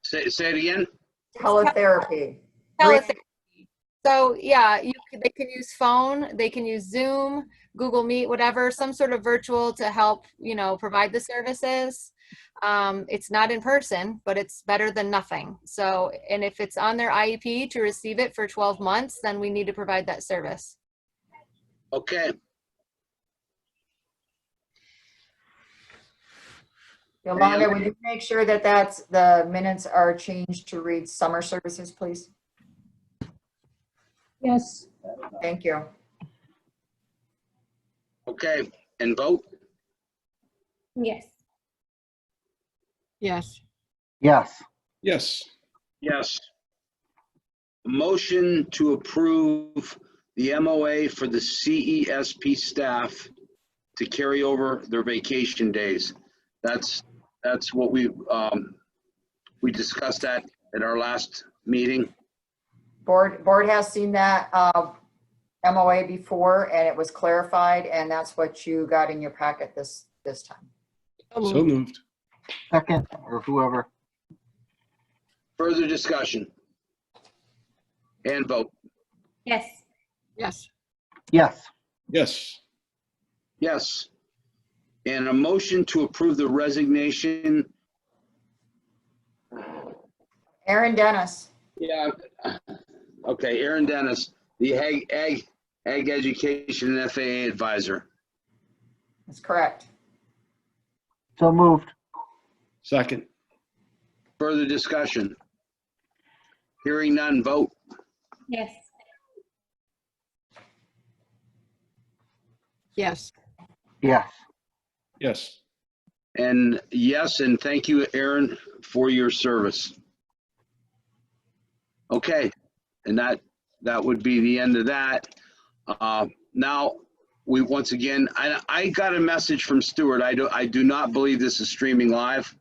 Say it again? Teletherapy. Teletherapy. So yeah, they can use phone, they can use Zoom, Google Meet, whatever, some sort of virtual to help, provide the services. It's not in person, but it's better than nothing. So, and if it's on their IEP to receive it for 12 months, then we need to provide that service. Okay. Yolanda, would you make sure that the minutes are changed to read summer services, please? Yes. Thank you. Okay. And vote? Yes. Yes. yes. Yes. Yes. Motion to approve the MOA for the CESP staff to carry over their vacation days. That's what we discussed that at our last meeting. Board has seen that MOA before, and it was clarified, and that's what you got in your packet this time. So moved. Second, or whoever. Further discussion? And vote. Yes. Yes. Yes. Yes. Yes. And a motion to approve the resignation. Aaron Dennis. Yeah. Okay, Aaron Dennis, the Ag Education and FAA advisor. That's correct. So moved. Second. Further discussion? Hearing none, vote. Yes. Yes. Yes. Yes. And yes, and thank you, Aaron, for your service. Okay, and that would be the end of that. Now, we once again, I got a message from Stuart. I do not believe this is streaming live.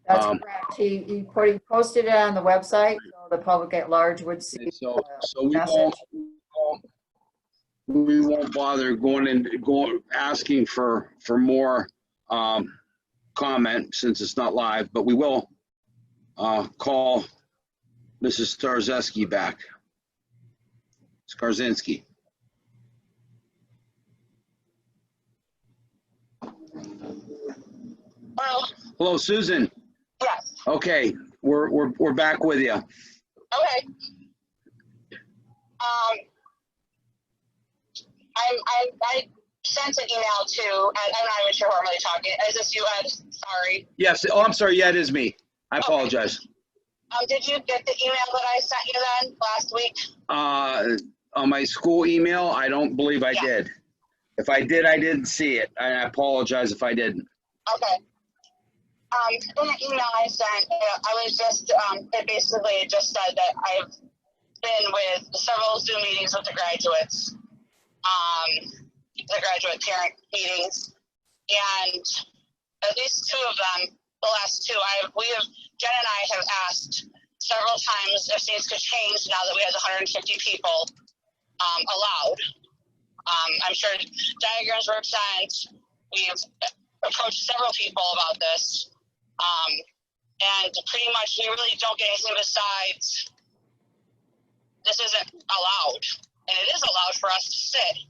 That's correct. He posted it on the website, so the public at large would see. So the message. we won't bother going asking for more comment since it's not live, but we will call Mrs. Starzinski back. Skarzinski. Hello. Hello, Susan. Yes. Okay, we're back with you. Okay. I sent an email to, I'm not even sure who I'm really talking. Is this you, Ed? Sorry. Yes. Oh, I'm sorry. Yeah, it is me. I apologize. Did you get the email that I sent you then last week? On my school email, I don't believe I did. If I did, I didn't see it. I apologize if I didn't. Okay. In the email I sent, I was just, it basically just said that I've been with several Zoom meetings with the graduates, the graduate parent meetings, and at least two of them, the last two, Jen and I have asked several times if things could change now that we have 150 people allowed. I'm sure diagrams were sent. We've approached several people about this. And pretty much we really don't get anything besides this isn't allowed. And it is allowed for us to sit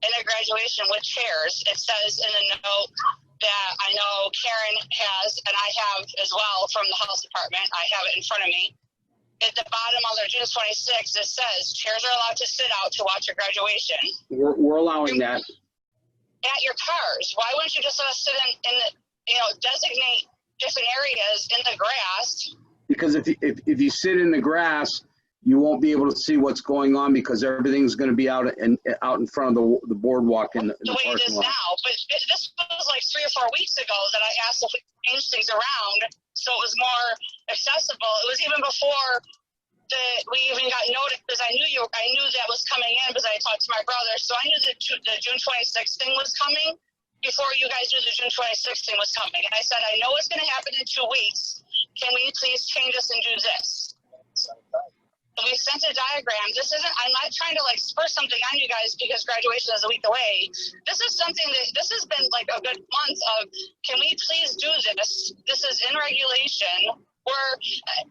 in a graduation with chairs. It says in the note that I know Karen has, and I have as well from the health department. I have it in front of me. At the bottom of their June 26th, it says chairs are allowed to sit out to watch a graduation. We're allowing that. At your cars. Why wouldn't you just let us sit in the, designate different areas in the grass? Because if you sit in the grass, you won't be able to see what's going on because everything's going to be out in front of the boardwalk in the way it is parking lot. now. But this was like 3 or 4 weeks ago that I asked if we could change things around so it was more accessible. It was even before we even got notice because I knew that was coming in because I talked to my brother. So I knew that the June 26th thing was coming before you guys knew the June 26th thing was coming. And I said, I know it's going to happen in 2 weeks. Can we please change this and do this? And we sent a diagram. I'm not trying to spur something on you guys because graduation is a week away. This is something this has been like a good month of, can we please do this? This is in regulation. Where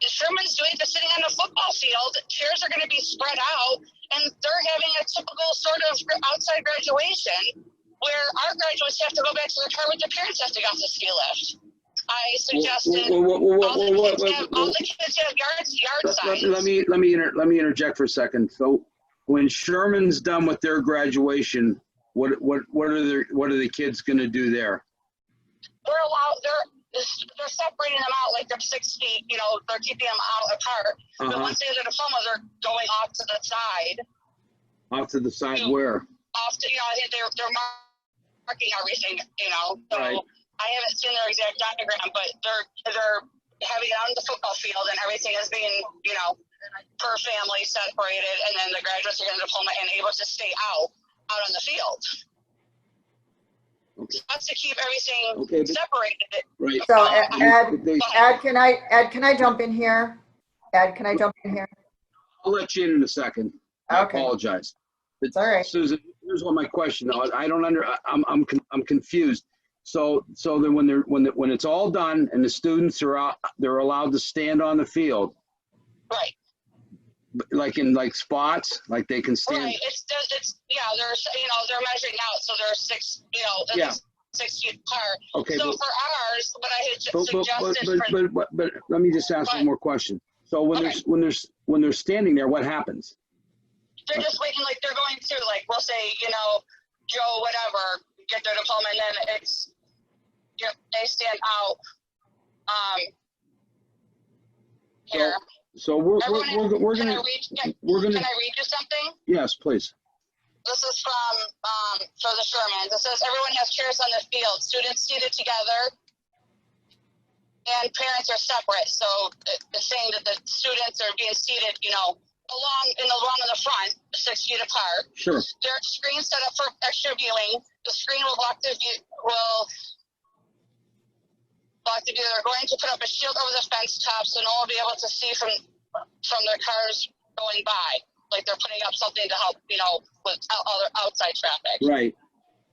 Sherman's doing, they're sitting on a football field, chairs are going to be spread out, and they're having a typical sort of outside graduation where our graduates have to go back to their car with their parents have to get off the ski lift. I suggested all the kids have yard signs. Let me interject for a second. So when Sherman's done with their graduation, what are the kids going to do there? They're separating them out like they're 6 feet, they're keeping them out apart. But once they have their diploma, they're going off to the side. Off to the side where? Off to, I think they're marking everything, so right. I haven't seen their exact diagram, but they're having it out in the football field and everything is being, per family separated, and then the graduates are getting a diploma and able to stay out on the field. Just to keep everything Okay, but- separated. Right. So They- Ed, can I jump in here? Ed, can I jump in here? I'll let you in a second. I Okay. apologize. But It's all right. Susan, here's what my question, I don't I'm confused. So then when it's all done and the students are out, they're allowed to stand on the field, Right. like in spots, like they can stand. Right. It's yeah. There's they're measuring out, so they're 6 at Yeah. least 6 feet apart. Okay, So but- for ours, what I had suggested But let me just ask one more question. So when they're standing there, what happens? they're just waiting, like they're going through, like we'll say, Joe, whatever, get their diploma, and then it's, they stand out. Here. So we're Everyone, gonna can I read you something? Yes, please. This is from for the Shermans. It says everyone has chairs on the field. Students seated together, and parents are separate. So it's saying that the students are being seated, along in the front, 6 feet apart. Sure. There are screens set up for extra viewing. The screen will block the view. They're going to put up a shield over the fence top, so no one will be able to see from their cars going by. Like they're putting up something to help, with other outside traffic. Right.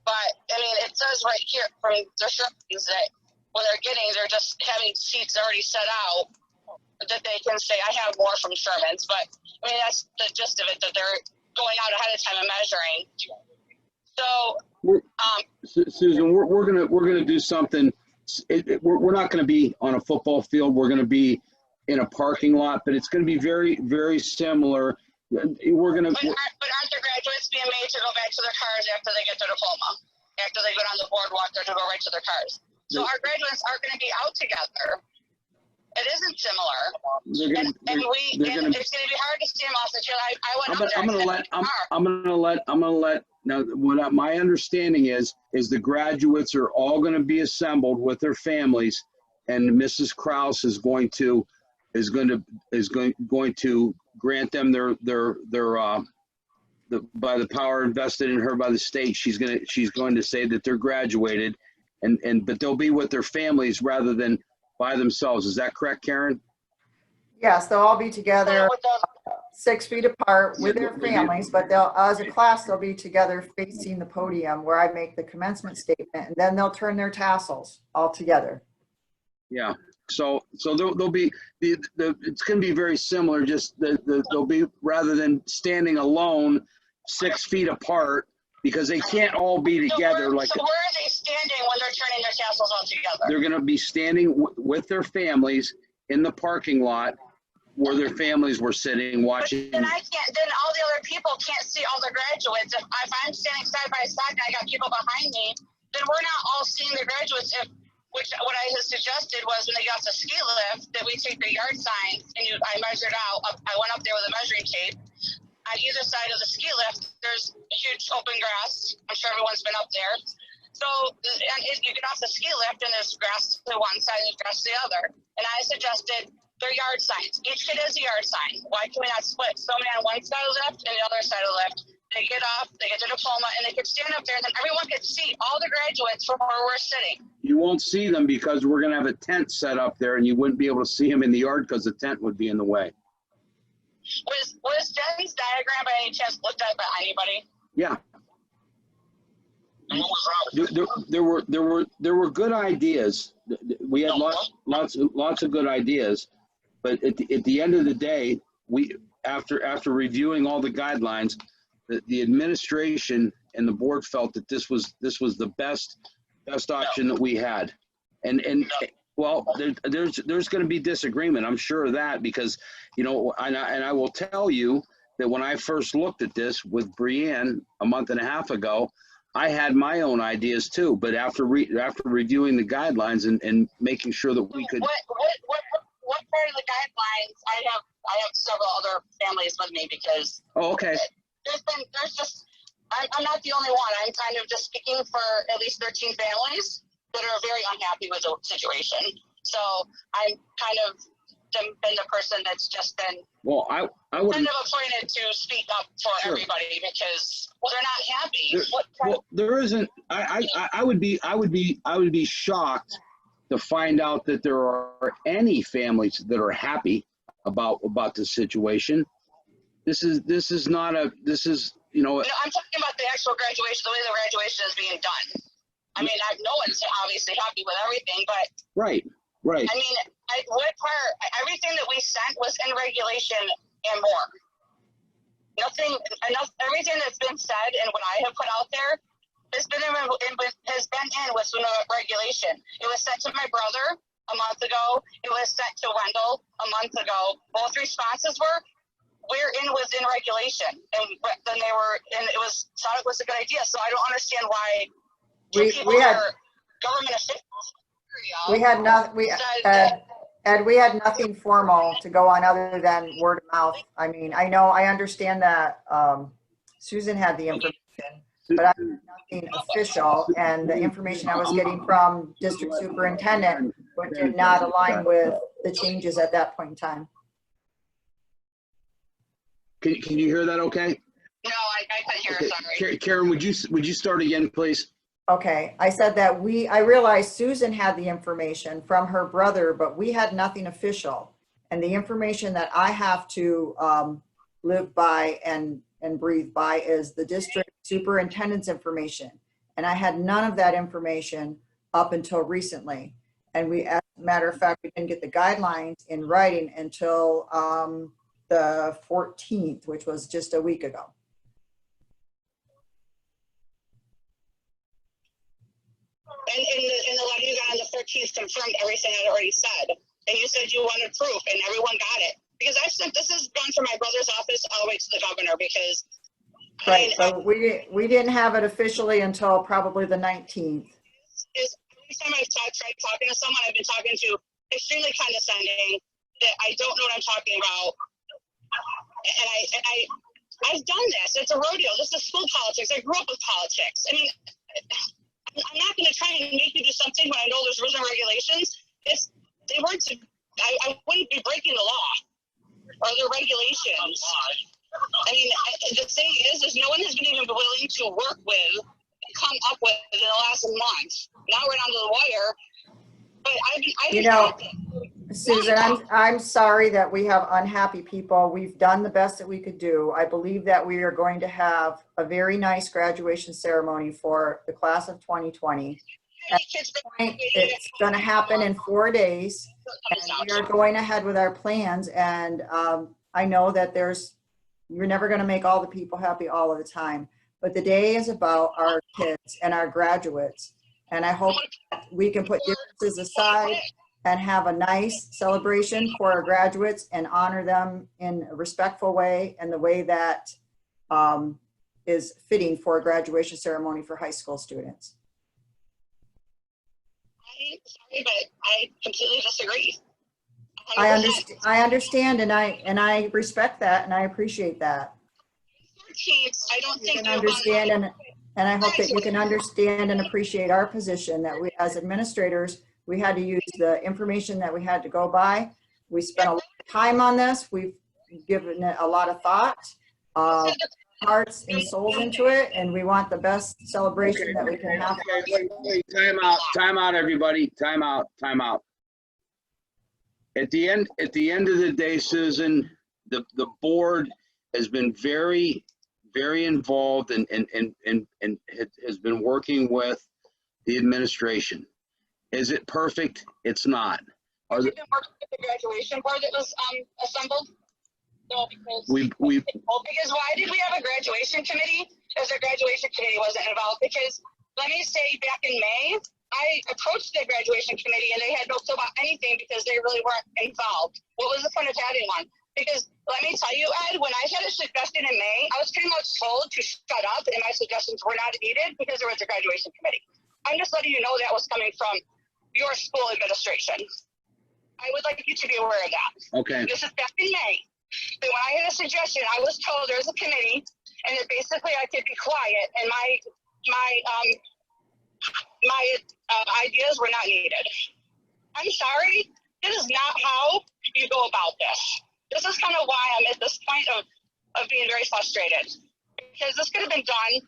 But it says right here from the Shermans that when they're just having seats already set out, that they can say, I have more from Sherman's. But that's the gist of it, that they're going out ahead of time and measuring. So, Susan, we're gonna do something. We're not gonna be on a football field. We're gonna be in a parking lot, but it's gonna be very, very similar. But aren't the graduates being made to go back to their cars after they get their diploma? After they go down the boardwalk, they're to go right to their cars. So our graduates aren't going to be out together. It isn't similar. It's going to be hard to see them off the trail. I went out there. I'm gonna let now. What my understanding is the graduates are all going to be assembled with their families, and Mrs. Kraus is going to grant them their by the power invested in her by the state. She's going to say that they're graduated, but they'll be with their families rather than by themselves. Is that correct, Karen? Yes, they'll all be together 6 feet apart with their families, but as a class, they'll be together facing the podium where I make the commencement statement, and then they'll turn their tassels all together. Yeah. So they'll be it's going to be very similar. Just they'll be, rather than standing alone 6 feet apart, because they can't all be together. So where are they standing when they're turning their tassels all together? They're going to be standing with their families in the parking lot where their families were sitting watching. But then all the other people can't see all the graduates. If I'm standing side by side and I got people behind me, then we're not all seeing the graduates. What I had suggested was when they got the ski lift, that we take the yard signs and I measured out. I went up there with a measuring tape. On either side of the ski lift, there's huge open grass. I'm sure everyone's been up there. So, and you get off the ski lift and there's grass to one side and there's grass to the other. And I suggested they're yard signs. Each kid has a yard sign. Why can we not split so many on one side of the lift and the other side of the lift? They get off, they get their diploma, and they could stand up there, and then everyone could see all the graduates from where we're sitting. You won't see them because we're going to have a tent set up there, and you wouldn't be able to see them in the yard because the tent would be in the way. Was Jen's diagram by any chance looked at by anybody? Yeah. There were good ideas. We had lots of good ideas, but at the end of the day, after reviewing all the guidelines, the administration and the board felt that this was the best option that we had. And well, there's going to be disagreement. I'm sure of that, because, and I will tell you that when I first looked at this with Brianne a month and a half ago, I had my own ideas too. But after reviewing the guidelines and making sure that we could. What part of the guidelines? I have several other families with me because. Oh, okay. I'm not the only one. I'm kind of just speaking for at least 13 families that are very unhappy with the situation. So I'm kind of been the person that's just been Well, I would. kind of appointed to speak up for Sure. everybody because they're not happy. There, well, there isn't. I would be shocked to find out that there are any families that are happy about the situation. This is not a. This is, you know. No, I'm talking about the actual graduation, the way the graduation is being done. I mean, no one's obviously happy with everything, but Right. I mean, everything that we sent was in regulation and more. Everything that's been said and what I have put out there has been in with regulation. It was sent to my brother a month ago. It was sent to Wendell a month ago. Both responses were, we're within regulation. And then they were, and thought it was a good idea. So I don't understand why We had government officials. we had nothing formal to go on other than word of mouth. I mean, I understand that Susan had the information, but I had nothing official, and the information I was getting from district superintendent did not align with the changes at that point in time. Can you hear that? Okay. No, I couldn't hear. Okay. Sorry. Karen, would you start again, please? Okay, I said that I realized Susan had the information from her brother, but we had nothing official. And the information that I have to live by and breathe by is the district superintendent's information. And I had none of that information up until recently. And as a matter of fact, we didn't get the guidelines in writing until the 14th, which was just a week ago. And the letter you got on the 13th confirmed everything I'd already said. And you said you wanted proof, and everyone got it. Because this has gone from my brother's office all the way to the governor, because Right, but we didn't have it officially until probably the 19th. Every time I've tried talking to someone, I've been talking to extremely condescending, that I don't know what I'm talking about. And I've done this. It's a rodeo. This is school politics. I grew up with politics. I mean, I'm not going to try and make you do something when I know there's rules and regulations. I wouldn't be breaking the law or the regulations. I mean, the thing is no one has been even willing to work with, come up with in the last month. Now we're down to the wire. But Susan, I'm sorry that we have unhappy people. We've done the best that we could do. I believe that we are going to have a very nice graduation ceremony for the class of 2020. At this point, it's going to happen in 4 days, and we are going ahead with our plans. And I know that you're never going to make all the people happy all of the time, but the day is about our kids and our graduates. And I hope we can put differences aside and have a nice celebration for our graduates and honor them in a respectful way and the way that is fitting for a graduation ceremony for high school students. Sorry, but I completely disagree. 100%. I understand, and I respect that, and I appreciate that. I don't think you can understand, and I hope that you can understand and appreciate our position that we, as administrators, we had to use the information that we had to go by. We spent a lot of time on this. We've given it a lot of thought, hearts and souls into it, and we want the best celebration that we can have. Wait, time out, everybody. Time out. At the end of the day, Susan, the board has been very, very involved and has been working with the administration. Is it perfect? It's not. Have you been working with the graduation board that was assembled? No, because because why did we have a graduation committee? Because the graduation committee wasn't involved. Because let me say, back in May, I approached the graduation committee and they had no clue about anything because they really weren't involved. What was the point of having one? Because let me tell you, Ed, when I had a suggestion in May, I was pretty much told to shut up and my suggestions were not needed because there was a graduation committee. I'm just letting you know that was coming from your school administration. I would like you to be aware of that. Okay. This is back in May. But when I had a suggestion, I was told there's a committee and that basically I could be quiet and my ideas were not needed. I'm sorry. This is not how you go about this. This is kind of why I'm at this point of being very frustrated, because this could have been done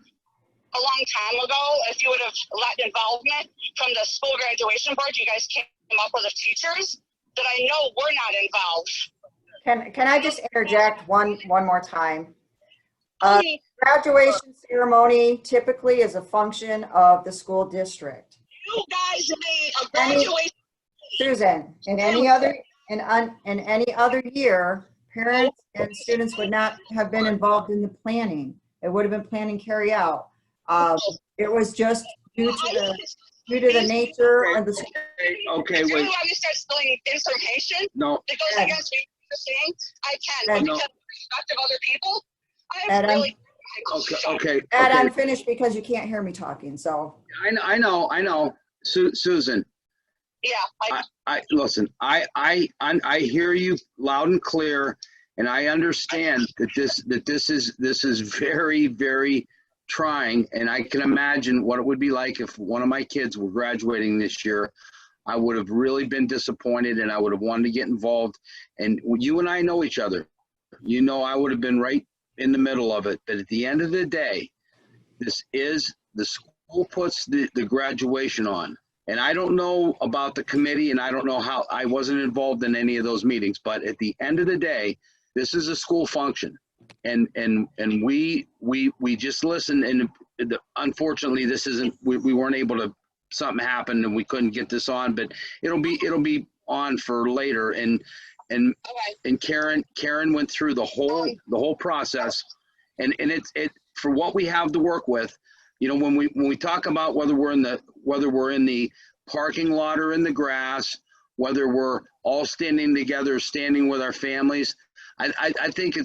a long time ago if you would have let involvement from the school graduation board. You guys came up with the teachers that I know were not involved. Can I just interject one more time? Only Graduation ceremony typically is a function of the school district. you guys made a graduation. Susan, in any other year, parents and students would not have been involved in the planning. It would have been planning carry out. It was just due to the nature of the. Okay, If you wait. want me to start spilling information No, that goes against what you're saying, I can. But No. because of the respect of other people, Ed, I'm really. okay. Ed, I'm finished because you can't hear me talking, so. I know. Susan, Yeah. listen, I hear you loud and clear, and I understand that this is very, very trying, and I can imagine what it would be like if one of my kids were graduating this year. I would have really been disappointed, and I would have wanted to get involved. And you and I know each other. You know, I would have been right in the middle of it. But at the end of the day, this is the school puts the graduation on. And I don't know about the committee, and I don't know how, I wasn't involved in any of those meetings, but at the end of the day, this is a school function. And we just listen, and unfortunately this isn't, we weren't able to, something happened and we couldn't get this on, but it'll be on for later. And Karen went through the whole process, and it for what we have to work with. You know, when we talk about whether we're in the parking lot or in the grass, whether we're all standing together, standing with our families, I think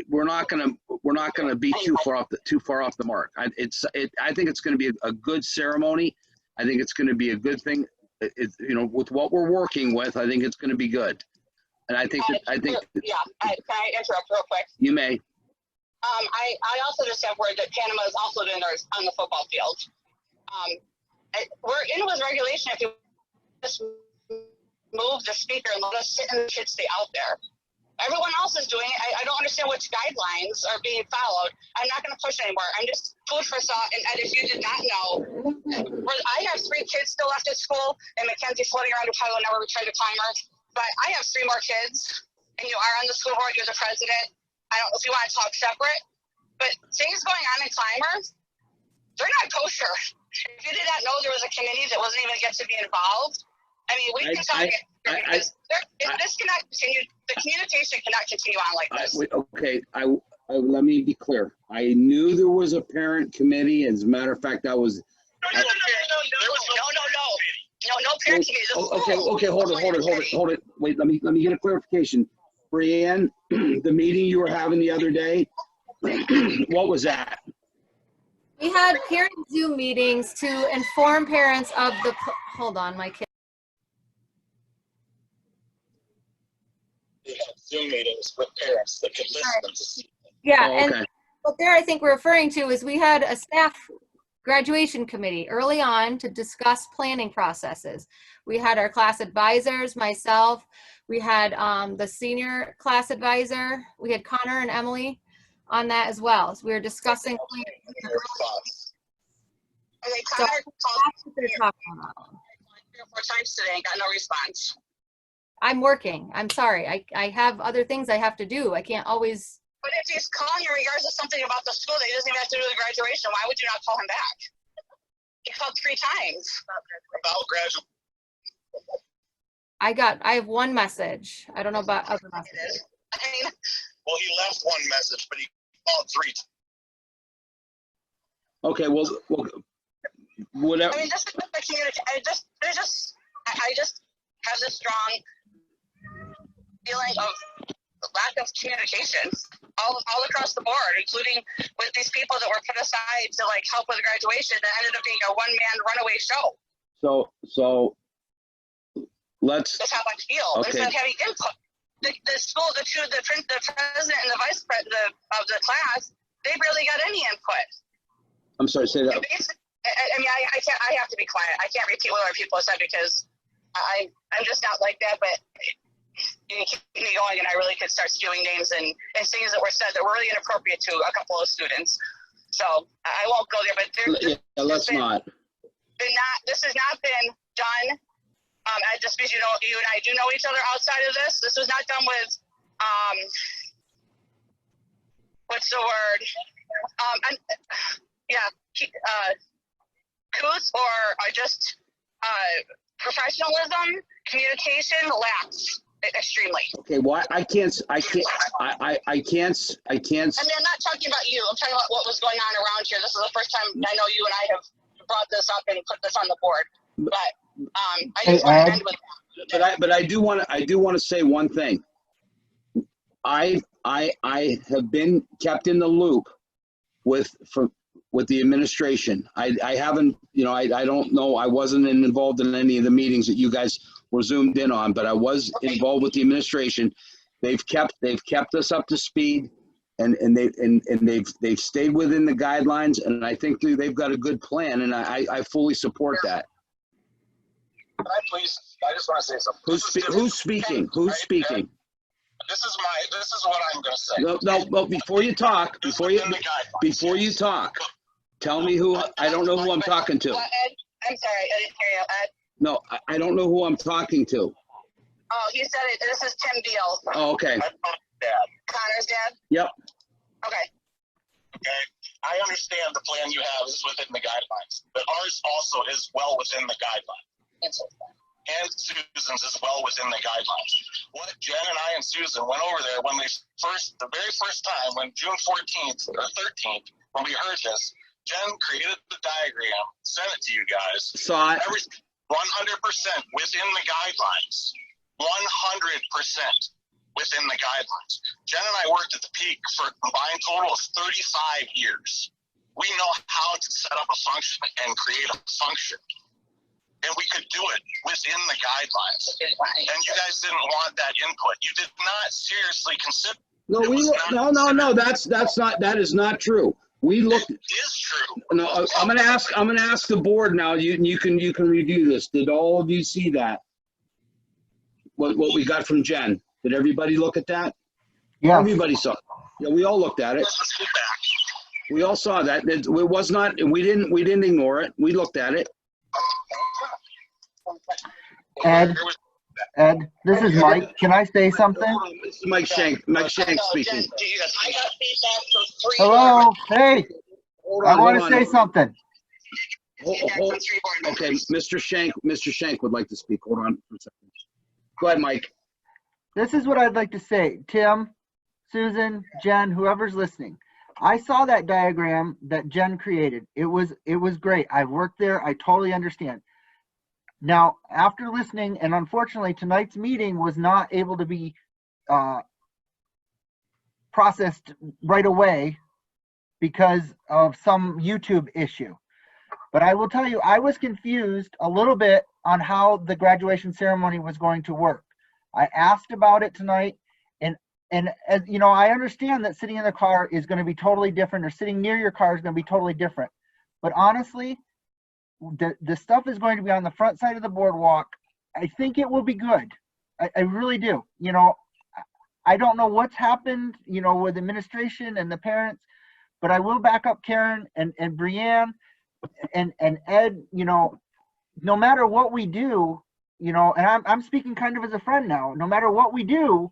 we're not gonna be too far off the mark. I think it's gonna be a good ceremony. I think it's gonna be a good thing. You know, with what we're working with, I think it's gonna be good. And I think. Can I interrupt real quick? You may. I also just have word that Panama is also doing theirs on the football field. We're in with regulation if you just move the speaker and let us sit and the kids stay out there. Everyone else is doing it. I don't understand which guidelines are being followed. I'm not going to push anymore. I'm just food for thought. And Ed, if you did not know, I have 3 kids still left at school, and Mackenzie floating around Ohio and never returned a timer. But I have 3 more kids, and you are on the school board. You're the president. I don't know if you want to talk separate, but things going on in Clymer, they're not kosher. If you did not know there was a committee that wasn't even get to be involved, I mean, we can talk because this cannot continue. The communication cannot continue on like this. Okay, let me be clear. I knew there was a parent committee. As a matter of fact, I was. No parent committee. Okay, hold it. Wait, let me get a clarification. Brianne, the meeting you were having the other day, what was that? We had parent Zoom meetings to inform parents of the, hold on, my kid. We had Zoom meetings with parents that could listen to see. Yeah, Oh, okay. and what there I think we're referring to is we had a staff graduation committee early on to discuss planning processes. We had our class advisors, myself, we had the senior class advisor, we had Connor and Emily on that as well. So we were discussing. And they So Connor that's what they're talking about. 3 or 4 times today and got no response. I'm working. I'm sorry. I have other things I have to do. I can't always. But if he's calling you regards to something about the school that he doesn't even have to do with the graduation, why would you not call him back? He called 3 times. About graduation. I have one message. I don't know about other messages. I mean, Well, he left one message, but he called 3 times. Okay, well, whatever. I mean, just the community. I just have this strong feeling of lack of communication all across the board, including with these people that were put aside to like help with the graduation that ended up being a one-man runaway show. So let's. That's how I feel. Okay. Instead of having input, the school, the president and the vice president of the class, they barely got any input. I'm sorry, say that. I mean, I can't. I have to be quiet. I can't repeat what other people have said because I'm just not like that, but you can keep me going, and I really could start spewing names and things that were said that were really inappropriate to a couple of students. So I won't go there, but Let's not. This has not been done. Just because you and I do know each other outside of this. This was not done with what's the word? Couth or just professionalism, communication lacks extremely. Okay, well, I can't. And then I'm not talking about you. I'm talking about what was going on around here. This is the first time I know you and I have brought this up and put this on the board. But I just want to end with that. But I do want to say one thing. I have been kept in the loop with the administration. I haven't, I don't know. I wasn't involved in any of the meetings that you guys were zoomed in on, but I was involved with the administration. They've kept us up to speed, and they've stayed within the guidelines, and I think they've got a good plan, and I fully support that. Can I please? I just want to say something. Who's speaking? Who's speaking? This is what I'm going to say. No. Before you talk, before you talk, tell me who. I don't know who I'm talking to. Ed, I'm sorry, I didn't hear you, Ed. No, I don't know who I'm talking to. Oh, he said it. This is Tim Deal. Oh, okay. Connor's dad? Yep. Okay. Okay. I understand the plan you have is within the guidelines, but ours also is well within the guidelines. And Susan's is well within the guidelines. What Jen and I and Susan went over there when the very first time, when June 14th or 13th, when we heard this, Jen created the diagram, sent it to you guys. Saw it. 100% within the guidelines. 100% within the guidelines. Jen and I worked at the Peak for a combined total of 35 years. We know how to set up a function and create a function. And we could do it within the guidelines. And you guys didn't want that input. You did not seriously consider. No, that is not true. We looked. It is true. No, I'm gonna ask the board now. You can review this. Did all of you see that? What we got from Jen? Did everybody look at that? Yeah. Everybody saw it. Yeah, we all looked at it. We all saw that. It was not. We didn't ignore it. We looked at it. Ed, this is Mike. Can I say something? This is Mike Shank. Mike Shank speaking. I got feedback from 3 Hello. Hey, Hold I on, want to hold say on. something. Okay, Mr. Shank would like to speak. Hold on for a second. Go ahead, Mike. This is what I'd like to say. Tim, Susan, Jen, whoever's listening. I saw that diagram that Jen created. It was great. I've worked there. I totally understand. Now, after listening, and unfortunately tonight's meeting was not able to be processed right away because of some YouTube issue. But I will tell you, I was confused a little bit on how the graduation ceremony was going to work. I asked about it tonight, and as you know, I understand that sitting in the car is going to be totally different, or sitting near your car is going to be totally different. But honestly, the stuff is going to be on the front side of the boardwalk. I think it will be good. I really do. I don't know what's happened, with administration and the parents, but I will back up Karen and Brianne and Ed. No matter what we do, and I'm speaking kind of as a friend now. No matter what we do,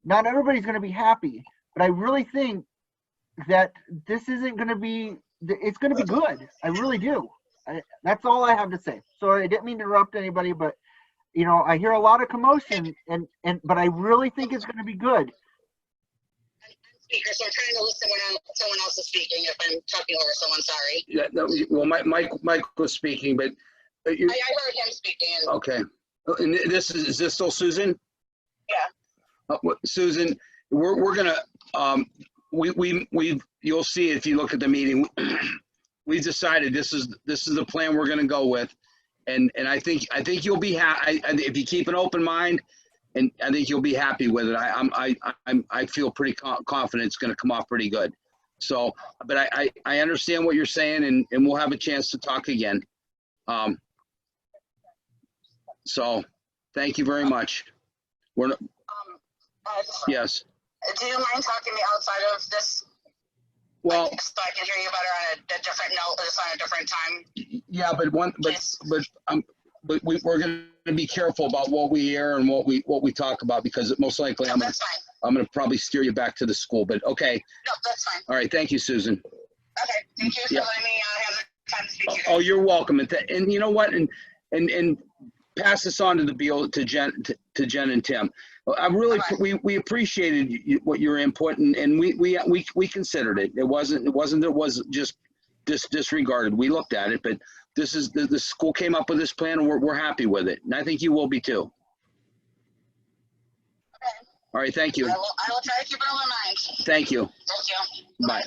not everybody's going to be happy. But I really think that this isn't going to be. It's going to be good. I really do. That's all I have to say. Sorry, I didn't mean to interrupt anybody, but I hear a lot of commotion, but I really think it's going to be good. Speaker, so I'm trying to listen when someone else is speaking. If I'm talking over someone, sorry. Yeah, no, well, Mike was speaking, but I heard him speaking. Okay. And is this still Susan? Yeah. Susan, we're gonna you'll see if you look at the meeting. We've decided this is the plan we're gonna go with, and I think you'll be happy if you keep an open mind, and I think you'll be happy with it. I feel pretty confident it's gonna come off pretty good. So, but I understand what you're saying, and we'll have a chance to talk again. So, thank you very much. We're, not- yes. Do you mind talking to me outside of this? Well, So I can hear you better on a different note, just on a different time. yeah, but we're going to be careful about what we air and what we talk about, because most likely No, that's fine. I'm going to probably steer you back to the school, but okay. No, that's fine. All right. Thank you, Susan. Okay, thank you for Yeah. letting me have the time to speak to you. Oh, you're welcome. And you know what? And pass this on to to Jen and Tim. I really, we appreciated what your input, and we considered it. It was just disregarded. We looked at it, but this is the school came up with this plan, and we're happy with it. And I think you will be too. Okay. All right. Thank you. I will try to keep it on my mind. Thank you. Thank you. Bye.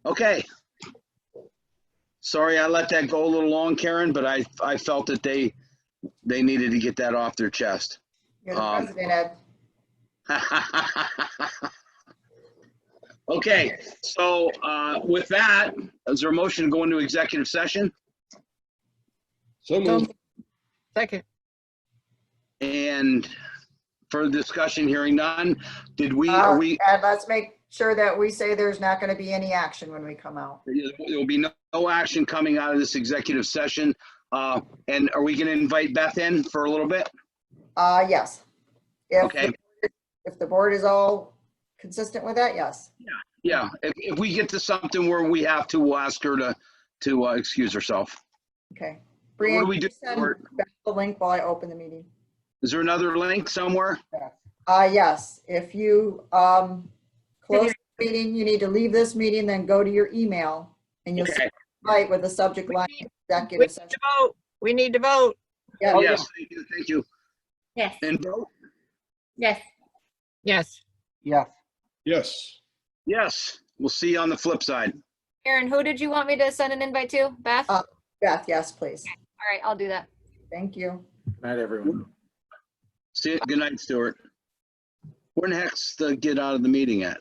Okay. Sorry I let that go a little long, Karen, but I felt that they needed to get that off their chest. You're the president, Ed. Okay, so with that, is there a motion to go into executive session? So moved. Second. And further discussion, hearing none. Are we? And let's make sure that we say there's not going to be any action when we come out. There will be no action coming out of this executive session. And are we going to invite Beth in for a little bit? Yes. Okay. If the board is all consistent with that, yes. Yeah. If we get to something where we have to, we'll ask her to excuse herself. Okay. What do we do? Send back the link while I open the meeting. Is there another link somewhere? Yes. If you close the meeting, you need to leave this meeting, then go to your email, and you'll see right with the subject line executive session. We need to vote. Yeah. Yes. Thank you. Yes. And vote? Yes. Yes. Yes. Yes. Yes. We'll see you on the flip side. Aaron, who did you want me to send an invite to? Beth? Beth, yes, please. All right, I'll do that. Thank you. Good night, everyone. See you. Good night, Stuart. Where the heck's the get out of the meeting at?